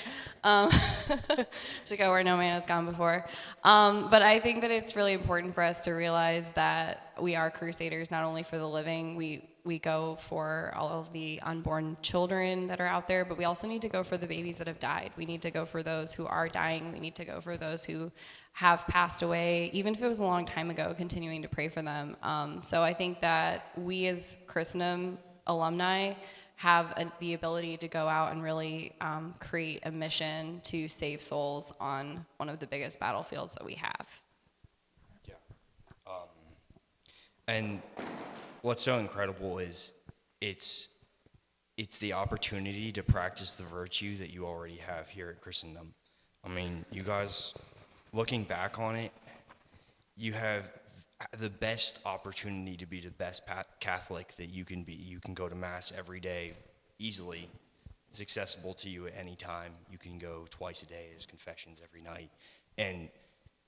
To go where no man has gone before. But I think that it's really important for us to realize that we are crusaders, not only for the living. We go for all of the unborn children that are out there, but we also need to go for the babies that have died. We need to go for those who are dying. We need to go for those who have passed away, even if it was a long time ago, continuing to pray for them. So I think that we as Christendom alumni have the ability to go out and really create a mission to save souls on one of the biggest battlefields that we have.
Yeah. And what's so incredible is it's the opportunity to practice the virtue that you already have here at Christendom. I mean, you guys, looking back on it, you have the best opportunity to be the best Catholic that you can be. You can go to Mass every day easily. It's accessible to you at any time. You can go twice a day. There's confessions every night. And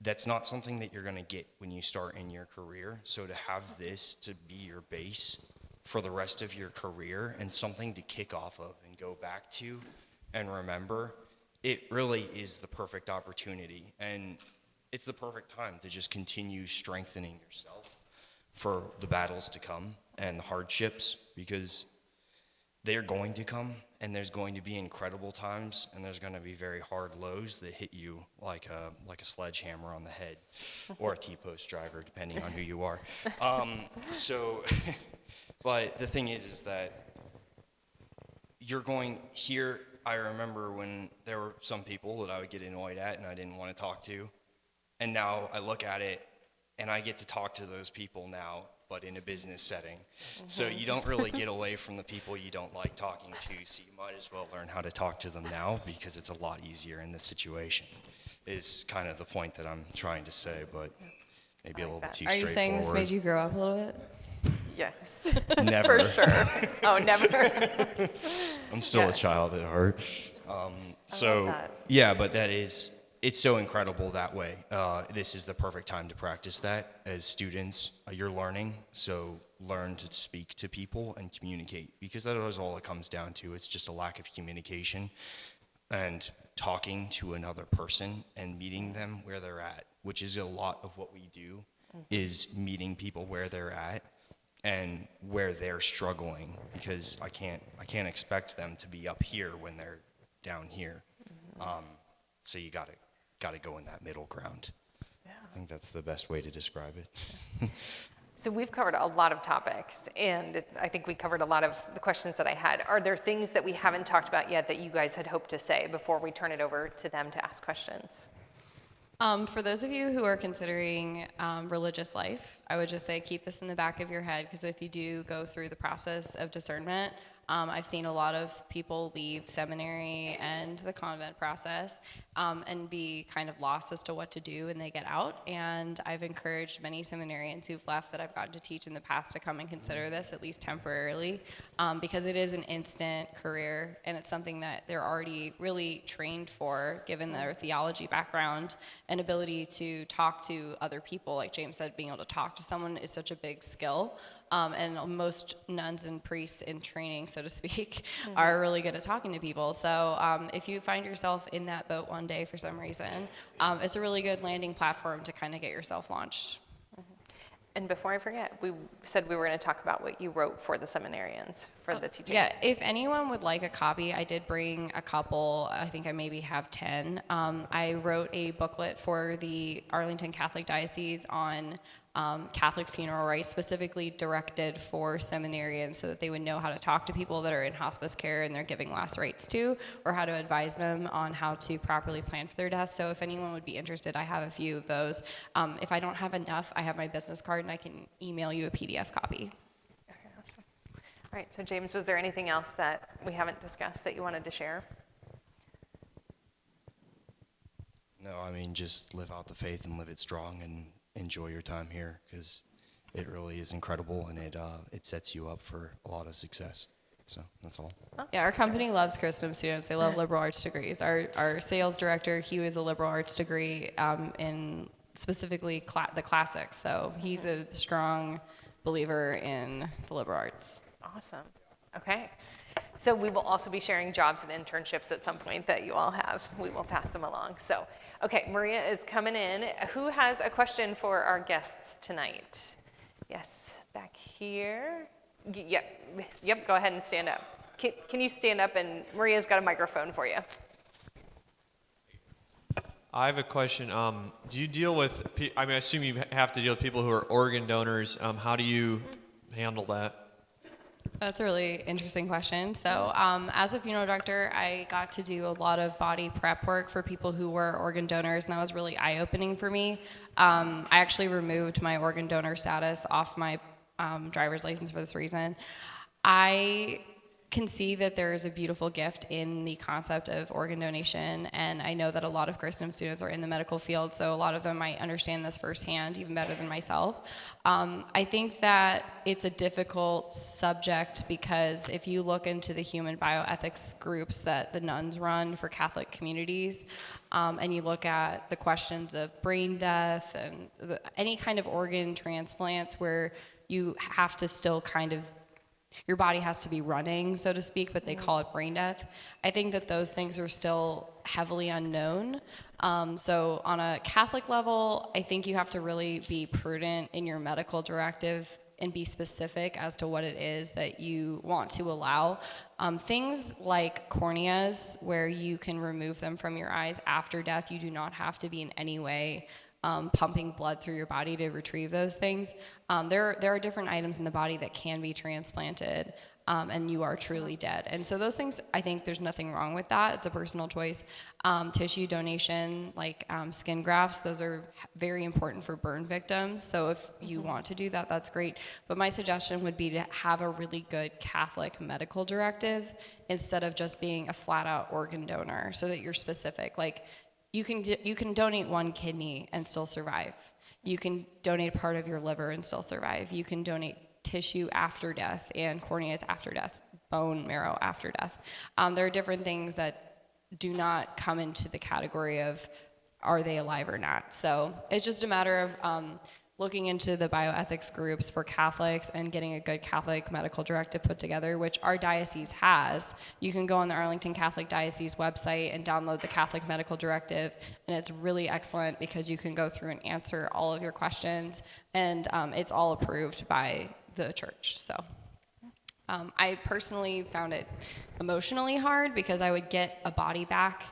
that's not something that you're going to get when you start in your career. So to have this to be your base for the rest of your career and something to kick off of and go back to and remember, it really is the perfect opportunity. And it's the perfect time to just continue strengthening yourself for the battles to come and the hardships, because they're going to come, and there's going to be incredible times, and there's going to be very hard lows that hit you like a sledgehammer on the head, or a T-post driver, depending on who you are. But the thing is that you're going here. I remember when there were some people that I would get annoyed at and I didn't want to talk to, and now I look at it and I get to talk to those people now, but in a business setting. Mm-hmm. So you don't really get away from the people you don't like talking to, so you might as well learn how to talk to them now, because it's a lot easier in this situation, is kind of the point that I'm trying to say, but maybe a little bit too straightforward.
Are you saying this made you grow up a little bit?
Yes.
Never.
For sure. Oh, never.
I'm still a child at heart. Yeah, but it's so incredible that way. This is the perfect time to practice that. As students, you're learning, so learn to speak to people and communicate, because that is all it comes down to. It's just a lack of communication and talking to another person and meeting them where they're at, which is a lot of what we do, is meeting people where they're at and where they're struggling, because I can't expect them to be up here when they're down here. So you gotta go in that middle ground. Yeah. I think that's the best way to describe it.
So we've covered a lot of topics, and I think we covered a lot of the questions that I had. Are there things that we haven't talked about yet that you guys had hoped to say before we turn it over to them to ask questions?
For those of you who are considering religious life, I would just say keep this in the back of your head, because if you do go through the process of discernment, I've seen a lot of people leave seminary and the convent process and be kind of lost as to what to do when they get out. And I've encouraged many seminarians who've left that I've gotten to teach in the past to come and consider this, at least temporarily, because it is an instant career, and it's something that they're already really trained for, given their theology background and ability to talk to other people. Like James said, being able to talk to someone is such a big skill. And most nuns and priests in training, so to speak, are really good at talking to people. So if you find yourself in that boat one day for some reason, it's a really good landing platform to kind of get yourself launched.
And before I forget, we said we were going to talk about what you wrote for the seminarians for the teaching.
Yeah, if anyone would like a copy, I did bring a couple. I think I maybe have 10. I wrote a booklet for the Arlington Catholic Diocese on Catholic funeral rites, specifically directed for seminarians, so that they would know how to talk to people that are in hospice care and they're giving last rites to, or how to advise them on how to properly plan for their death. So if anyone would be interested, I have a few of those. If I don't have enough, I have my business card and I can email you a PDF copy.
Okay, awesome. All right, so James, was there anything else that we haven't discussed that you wanted to share?
No, I mean, just live out the faith and live it strong and enjoy your time here, because it really is incredible, and it sets you up for a lot of success. So that's all.
Yeah, our company loves Christendom students. They love liberal arts degrees. Our sales director, he was a liberal arts degree in specifically the classics. So he's a strong believer in the liberal arts.
Awesome. Okay. So we will also be sharing jobs and internships at some point that you all have. We will pass them along. So, okay, Maria is coming in. Who has a question for our guests tonight? Yes, back here. Yep, go ahead and stand up. Can you stand up, and Maria's got a microphone for you.
I have a question. Do you deal with, I assume you have to deal with people who are organ donors. How do you handle that?
That's a really interesting question. So as a funeral director, I got to do a lot of body prep work for people who were organ donors, and that was really eye-opening for me. I actually removed my organ donor status off my driver's license for this reason. I can see that there is a beautiful gift in the concept of organ donation, and I know that a lot of Christendom students are in the medical field, so a lot of them might understand this firsthand, even better than myself. I think that it's a difficult subject because if you look into the human bioethics groups that the nuns run for Catholic communities, and you look at the questions of brain death and any kind of organ transplants where you have to still kind of your body has to be running, so to speak, but they call it brain death. I think that those things are still heavily unknown. So on a Catholic level, I think you have to really be prudent in your medical directive and be specific as to what it is that you want to allow. Things like corneas, where you can remove them from your eyes after death, you do not have to be in any way pumping blood through your body to retrieve those things. There are different items in the body that can be transplanted, and you are truly dead. And so those things, I think there's nothing wrong with that. It's a personal choice. Tissue donation, like skin grafts, those are very important for burn victims. So if you want to do that, that's great. But my suggestion would be to have a really good Catholic medical directive instead of just being a flat-out organ donor, so that you're specific. Like, you can donate one kidney and still survive. You can donate a part of your liver and still survive. You can donate tissue after death and corneas after death, bone marrow after death. There are different things that do not come into the category of are they alive or not. So it's just a matter of looking into the bioethics groups for Catholics and getting a good Catholic medical directive put together, which our diocese has. You can go on the Arlington Catholic Diocese website and download the Catholic medical directive, and it's really excellent because you can go through and answer all of your questions, and it's all approved by the church. So I personally found it emotionally hard because I would get a body back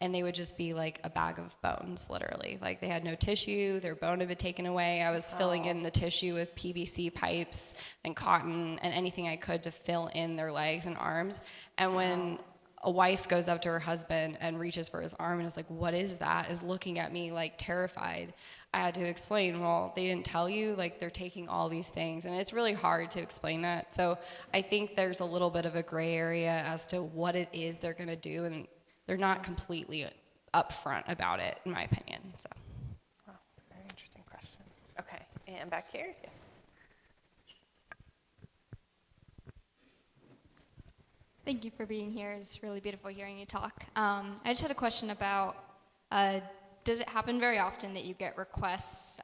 and they would just be like a bag of bones, literally. Like, they had no tissue, their bone had been taken away. I was filling in the tissue with PVC pipes and cotton and anything I could to fill in their legs and arms. And when a wife goes up to her husband and reaches for his arm and is like, "What is that?" is looking at me like terrified. I had to explain, well, they didn't tell you, like, they're taking all these things. And it's really hard to explain that. So I think there's a little bit of a gray area as to what it is they're gonna do, and they're not completely upfront about it, in my opinion. So.
Wow, very interesting question. Okay, and back here, yes.
Thank you for being here. It's really beautiful hearing you talk. I just had a question about, does it happen very often that you get requests,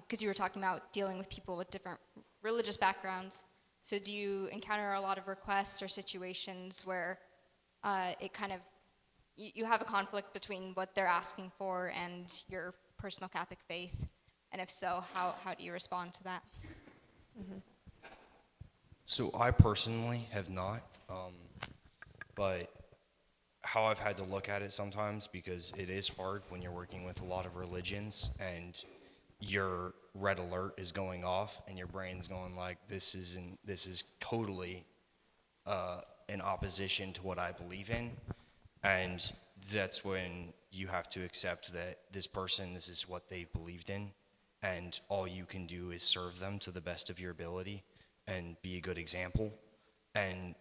because you were talking about dealing with people with different religious backgrounds, so do you encounter a lot of requests or situations where it kind of, you have a conflict between what they're asking for and your personal Catholic faith? And if so, how do you respond to that?
Mm-hmm.
So I personally have not, but how I've had to look at it sometimes, because it is hard when you're working with a lot of religions and your red alert is going off and your brain's going like, this is totally in opposition to what I believe in. And that's when you have to accept that this is what they believed in, and all you can do is serve them to the best of your ability and be a good example and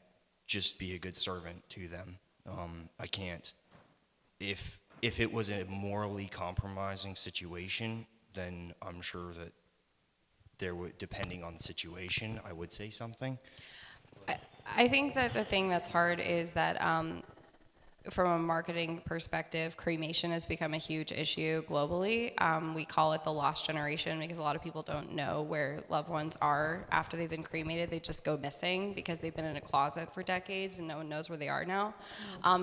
just be a good servant to them. I can't. If it was a morally compromising situation, then I'm sure that there would, depending on the situation, I would say something.
I think that the thing that's hard is that from a marketing perspective, cremation has become a huge issue globally. We call it the lost generation because a lot of people don't know where loved ones are after they've been cremated. They just go missing because they've been in a closet for decades and no one knows where they are now.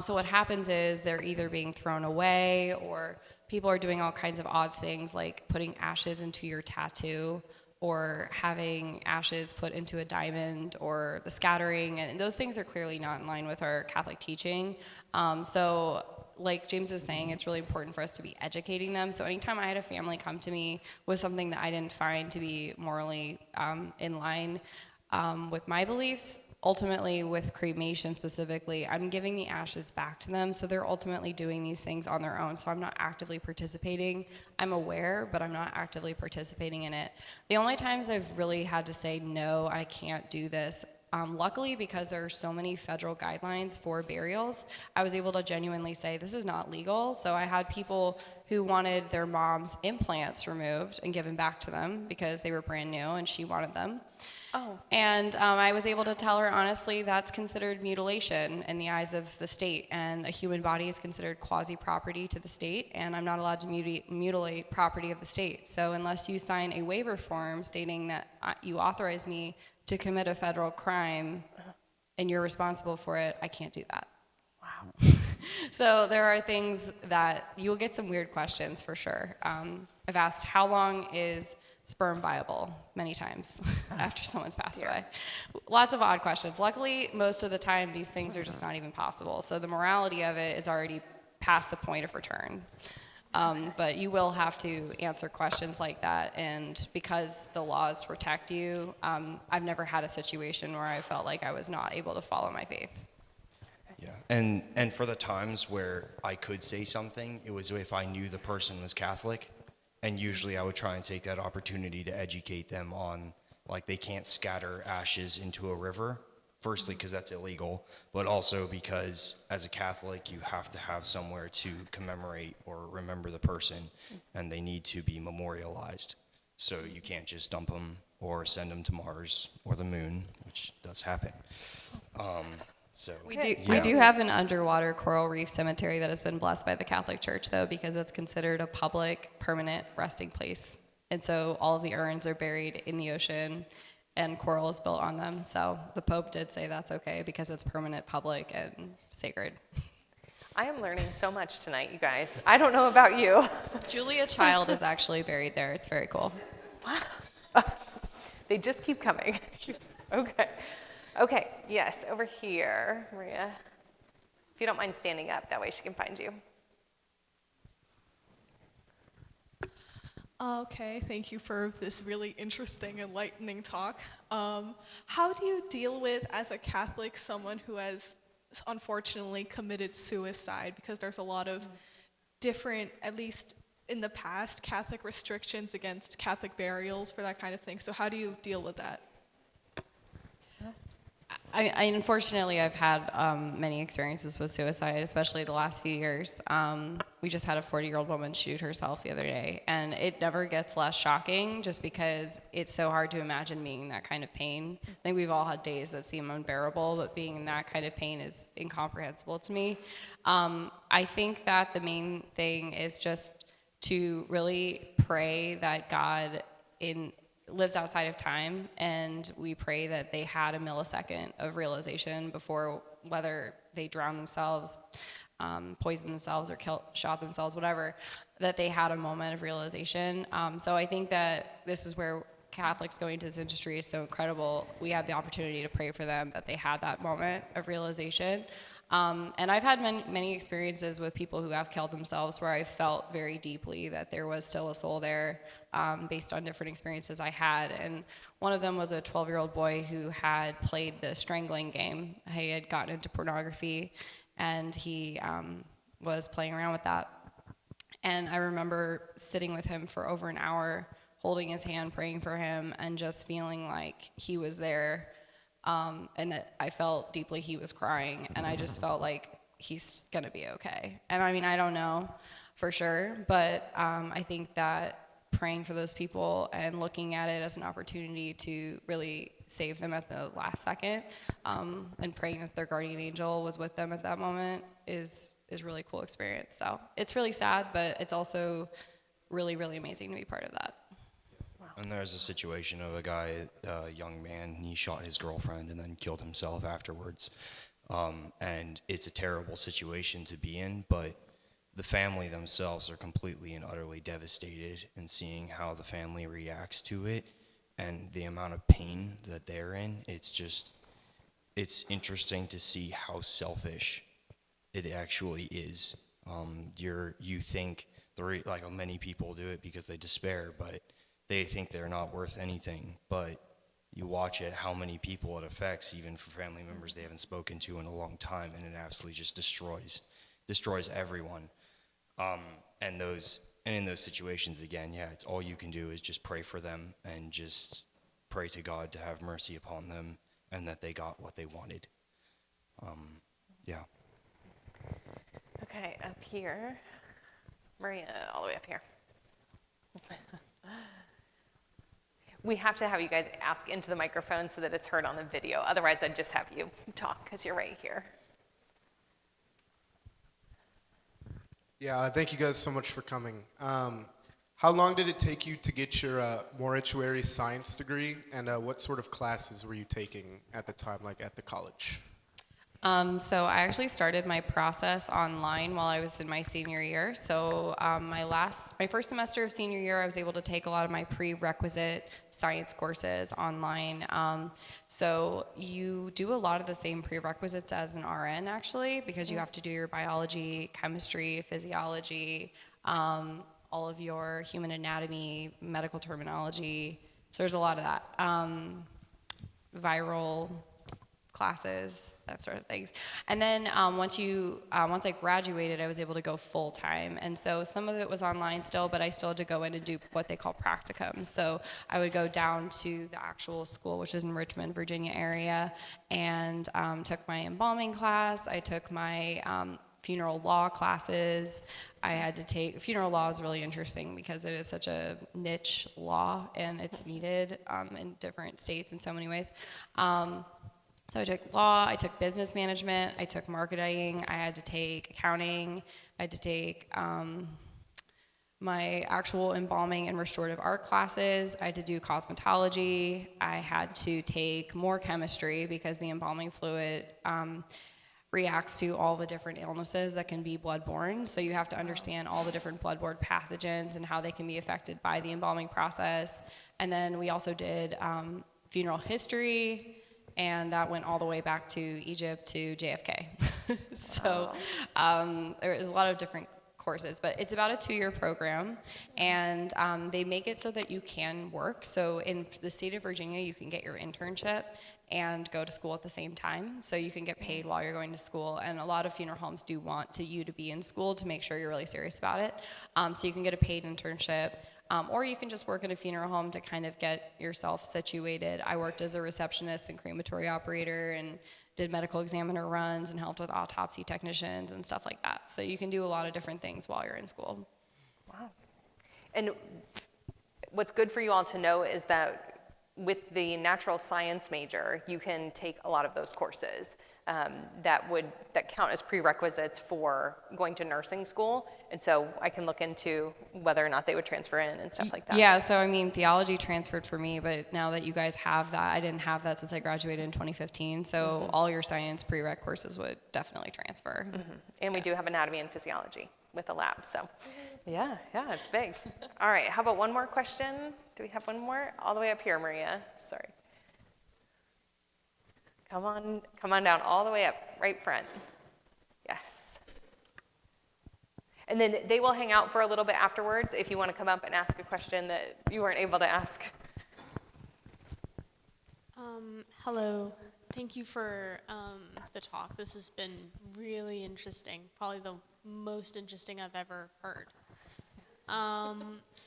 So what happens is they're either being thrown away, or people are doing all kinds of odd things like putting ashes into your tattoo, or having ashes put into a diamond, or the scattering, and those things are clearly not in line with our Catholic teaching. So like James is saying, it's really important for us to be educating them. So anytime I had a family come to me with something that I didn't find to be morally in line with my beliefs, ultimately with cremation specifically, I'm giving the ashes back to them. So they're ultimately doing these things on their own. So I'm not actively participating. I'm aware, but I'm not actively participating in it. The only times I've really had to say, no, I can't do this, luckily, because there are so many federal guidelines for burials, I was able to genuinely say, this is not legal. So I had people who wanted their mom's implants removed and given back to them because they were brand new and she wanted them.
Oh.
And I was able to tell her, honestly, that's considered mutilation in the eyes of the state, and a human body is considered quasi-property to the state, and I'm not allowed to mutilate property of the state. So unless you sign a waiver form stating that you authorize me to commit a federal crime and you're responsible for it, I can't do that.
Wow.
So there are things that you'll get some weird questions for sure. I've asked, how long is sperm viable, many times after someone's passed away. Lots of odd questions. Luckily, most of the time, these things are just not even possible. So the morality of it is already past the point of return. But you will have to answer questions like that. And because the laws protect you, I've never had a situation where I felt like I was not able to follow my faith.
Yeah, and for the times where I could say something, it was if I knew the person was Catholic. And usually I would try and take that opportunity to educate them on, like, they can't scatter ashes into a river. Firstly, because that's illegal, but also because as a Catholic, you have to have somewhere to commemorate or remember the person, and they need to be memorialized. So you can't just dump them or send them to Mars or the moon, which does happen. So
We do have an underwater coral reef cemetery that has been blessed by the Catholic Church, though, because it's considered a public permanent resting place. And so all of the urns are buried in the ocean and coral is built on them. So the Pope did say that's okay because it's permanent, public, and sacred.
I am learning so much tonight, you guys. I don't know about you.
Julia Child is actually buried there. It's very cool.
Wow. They just keep coming. Okay. Okay, yes, over here, Maria. If you don't mind standing up, that way she can find you.
Okay, thank you for this really interesting, enlightening talk. How do you deal with, as a Catholic, someone who has unfortunately committed suicide? Because there's a lot of different, at least in the past, Catholic restrictions against Catholic burials for that kind of thing. So how do you deal with that?
I unfortunately, I've had many experiences with suicide, especially the last few years. We just had a 40-year-old woman shoot herself the other day, and it never gets less shocking just because it's so hard to imagine being in that kind of pain. I think we've all had days that seem unbearable, but being in that kind of pain is incomprehensible to me. I think that the main thing is just to really pray that God lives outside of time, and we pray that they had a millisecond of realization before, whether they drowned themselves, poisoned themselves, or shot themselves, whatever, that they had a moment of realization. So I think that this is where Catholics going into this industry is so incredible. We have the opportunity to pray for them, that they had that moment of realization. And I've had many experiences with people who have killed themselves where I felt very deeply that there was still a soul there, based on different experiences I had. And one of them was a 12-year-old boy who had played the strangling game. He had gotten into pornography, and he was playing around with that. And I remember sitting with him for over an hour, holding his hand, praying for him, and just feeling like he was there. And that I felt deeply he was crying, and I just felt like he's gonna be okay. And I mean, I don't know for sure, but I think that praying for those people and looking at it as an opportunity to really save them at the last second, and praying that their guardian angel was with them at that moment is really cool experience. So it's really sad, but it's also really, really amazing to be part of that.
And there's a situation of a young man, he shot his girlfriend and then killed himself afterwards. And it's a terrible situation to be in, but the family themselves are completely and utterly devastated, and seeing how the family reacts to it and the amount of pain that they're in, it's interesting to see how selfish it actually is. You think, like many people do it because they despair, but they think they're not worth anything. But you watch it, how many people it affects, even for family members they haven't spoken to in a long time, and it absolutely just destroys everyone. And in those situations, again, yeah, it's all you can do is just pray for them and just pray to God to have mercy upon them and that they got what they wanted. Yeah.
Okay, up here. Maria, all the way up here. We have to have you guys ask into the microphone so that it's heard on the video. Otherwise, I'd just have you talk because you're right here.
Yeah, thank you guys so much for coming. How long did it take you to get your mortuary science degree, and what sort of classes were you taking at the time, like at the college?
So I actually started my process online while I was in my senior year. So my first semester of senior year, I was able to take a lot of my prerequisite science courses online. So you do a lot of the same prerequisites as an RN, actually, because you have to do your biology, chemistry, physiology, all of your human anatomy, medical terminology. So there's a lot of that. Viral classes, that sort of things. And then once I graduated, I was able to go full time. And so some of it was online still, but I still had to go in and do what they call practicum. So I would go down to the actual school, which is in Richmond, Virginia area, and took my embalming class. I took my funeral law classes. I had to take, funeral law is really interesting because it is such a niche law and it's needed in different states in so many ways. So I took law, I took business management, I took marketing, I had to take accounting, I had to take my actual embalming and restorative art classes, I had to do cosmetology, I had to take more chemistry because the embalming fluid reacts to all the different illnesses that can be bloodborne. So you have to understand all the different bloodborne pathogens and how they can be affected by the embalming process. And then we also did funeral history, and that went all the way back to Egypt to JFK. So there is a lot of different courses, but it's about a 2-year program, and they make it so that you can work. So in the state of Virginia, you can get your internship and go to school at the same time, so you can get paid while you're going to school. And a lot of funeral homes do want you to be in school to make sure you're really serious about it. So you can get a paid internship. Or you can just work at a funeral home to kind of get yourself situated. I worked as a receptionist and crematory operator and did medical examiner runs and helped with autopsy technicians and stuff like that. So you can do a lot of different things while you're in school.
Wow. And what's good for you all to know is that with the natural science major, you can take a lot of those courses that count as prerequisites for going to nursing school. And so I can look into whether or not they would transfer in and stuff like that.
Yeah, so I mean, theology transferred for me, but now that you guys have that, I didn't have that since I graduated in 2015. So all your science prereq courses would definitely transfer.
And we do have anatomy and physiology with a lab. So yeah, it's big. All right, how about one more question? Do we have one more? All the way up here, Maria. Sorry. Come on down all the way up, right front. Yes. And then they will hang out for a little bit afterwards if you want to come up and ask a question that you weren't able to ask.
Hello. Thank you for the talk. This has been really interesting, probably the most interesting I've ever heard. I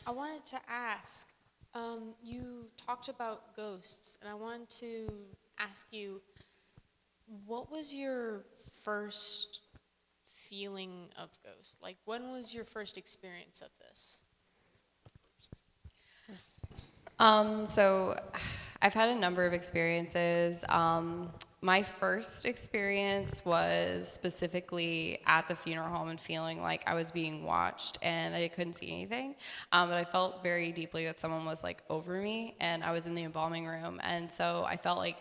wanted to ask, you talked about ghosts, and I wanted to ask you, what was your first feeling of ghosts? Like, when was your first experience of this?
So I've had a number of experiences. My first experience was specifically at the funeral home and feeling like I was being watched and I couldn't see anything. But I felt very deeply that someone was like over me, and I was in the embalming room. And so I felt like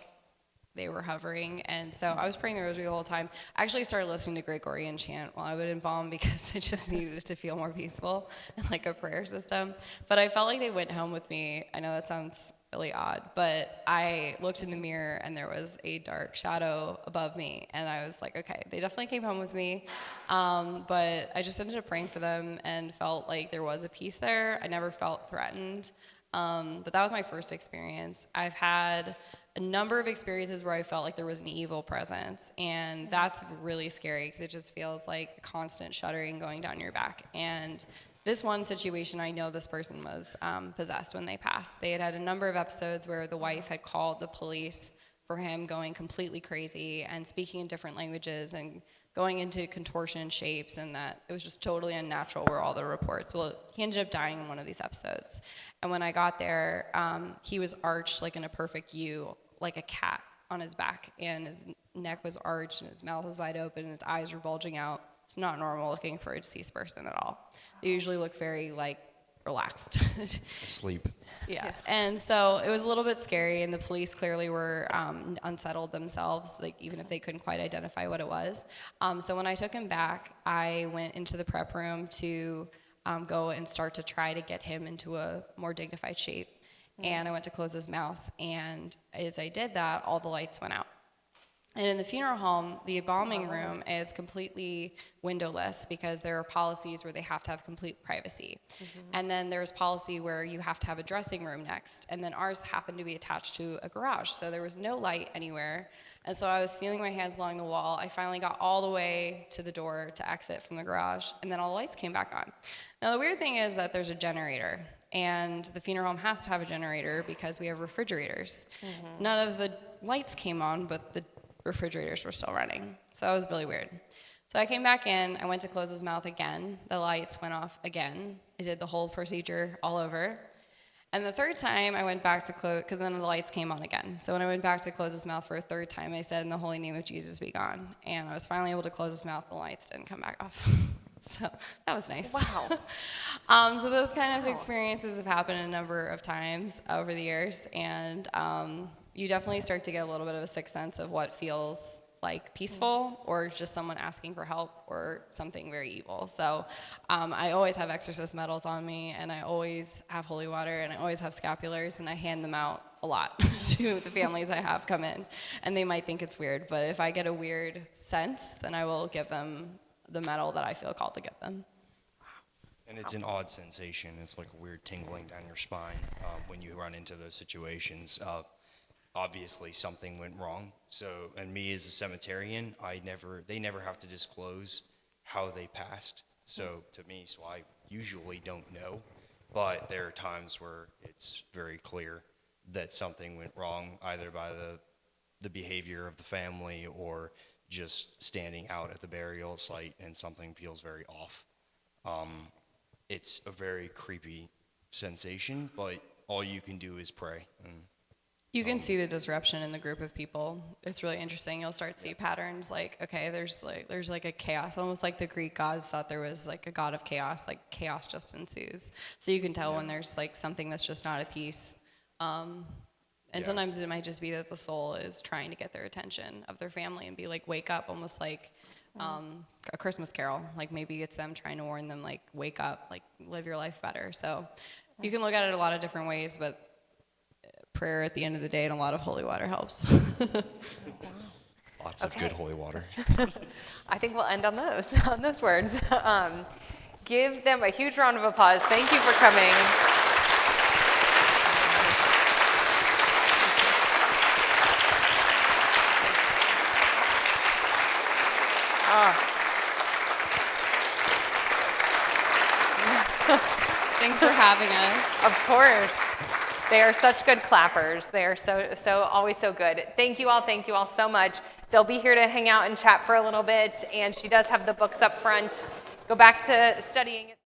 they were hovering, and so I was praying the rosary the whole time. I actually started listening to Gregorian chant while I would embalm because I just needed it to feel more peaceful and like a prayer system. But I felt like they went home with me. I know that sounds really odd, but I looked in the mirror and there was a dark shadow above me, and I was like, okay, they definitely came home with me. But I just ended up praying for them and felt like there was a peace there. I never felt threatened. But that was my first experience. I've had a number of experiences where I felt like there was an evil presence, and that's really scary because it just feels like a constant shuddering going down your back. And this one situation, I know this person was possessed when they passed. They had had a number of episodes where the wife had called the police for him going completely crazy and speaking in different languages and going into contortion shapes, and that it was just totally unnatural were all the reports. Well, he ended up dying in one of these episodes. And when I got there, he was arched like in a perfect U, like a cat on his back, and his neck was arched and his mouth was wide open and his eyes were bulging out. It's not normal looking for a deceased person at all. They usually look very like relaxed.
Asleep.
Yeah, and so it was a little bit scary, and the police clearly were unsettled themselves, like even if they couldn't quite identify what it was. So when I took him back, I went into the prep room to go and start to try to get him into a more dignified shape. And I went to close his mouth, and as I did that, all the lights went out. And in the funeral home, the embalming room is completely windowless because there are policies where they have to have complete privacy. And then there's policy where you have to have a dressing room next. And then ours happened to be attached to a garage, so there was no light anywhere. And so I was feeling my hands along the wall. I finally got all the way to the door to exit from the garage, and then all the lights came back on. Now, the weird thing is that there's a generator, and the funeral home has to have a generator because we have refrigerators. None of the lights came on, but the refrigerators were still running. So that was really weird. So I came back in, I went to close his mouth again. The lights went off again. I did the whole procedure all over. And the third time I went back to close, because then the lights came on again. So when I went back to close his mouth for a third time, I said, "In the holy name of Jesus, be gone." And I was finally able to close his mouth, the lights didn't come back off. So that was nice.
Wow.
So those kind of experiences have happened a number of times over the years, and you definitely start to get a little bit of a sixth sense of what feels like peaceful or just someone asking for help or something very evil. So I always have exorcist medals on me, and I always have holy water, and I always have scapulars, and I hand them out a lot to the families I have come in. And they might think it's weird, but if I get a weird sense, then I will give them the medal that I feel called to give them.
And it's an odd sensation. It's like a weird tingling down your spine when you run into those situations. Obviously, something went wrong. So, and me as a cemeterian, they never have to disclose how they passed. So to me, so I usually don't know. But there are times where it's very clear that something went wrong, either by the behavior of the family or just standing out at the burial site and something feels very off. It's a very creepy sensation, but all you can do is pray. And
you can see the disruption in the group of people. It's really interesting. You'll start to see patterns like, okay, there's like a chaos, almost like the Greek gods thought there was like a god of chaos, like chaos just ensues. So you can tell when there's like something that's just not at peace. And sometimes it might just be that the soul is trying to get their attention of their family and be like, wake up, almost like a Christmas carol. Like maybe it's them trying to warn them, like, wake up, like, live your life better. So you can look at it a lot of different ways, but prayer at the end of the day and a lot of holy water helps.
Lots of good holy water.
I think we'll end on those words. Give them a huge round of applause. Thank you for coming.
Thanks for having us.
Of course. They are such good clappers. They are so always so good. Thank you all so much. They'll be here to hang out and chat for a little bit, and she does have the books up front. Go back to studying.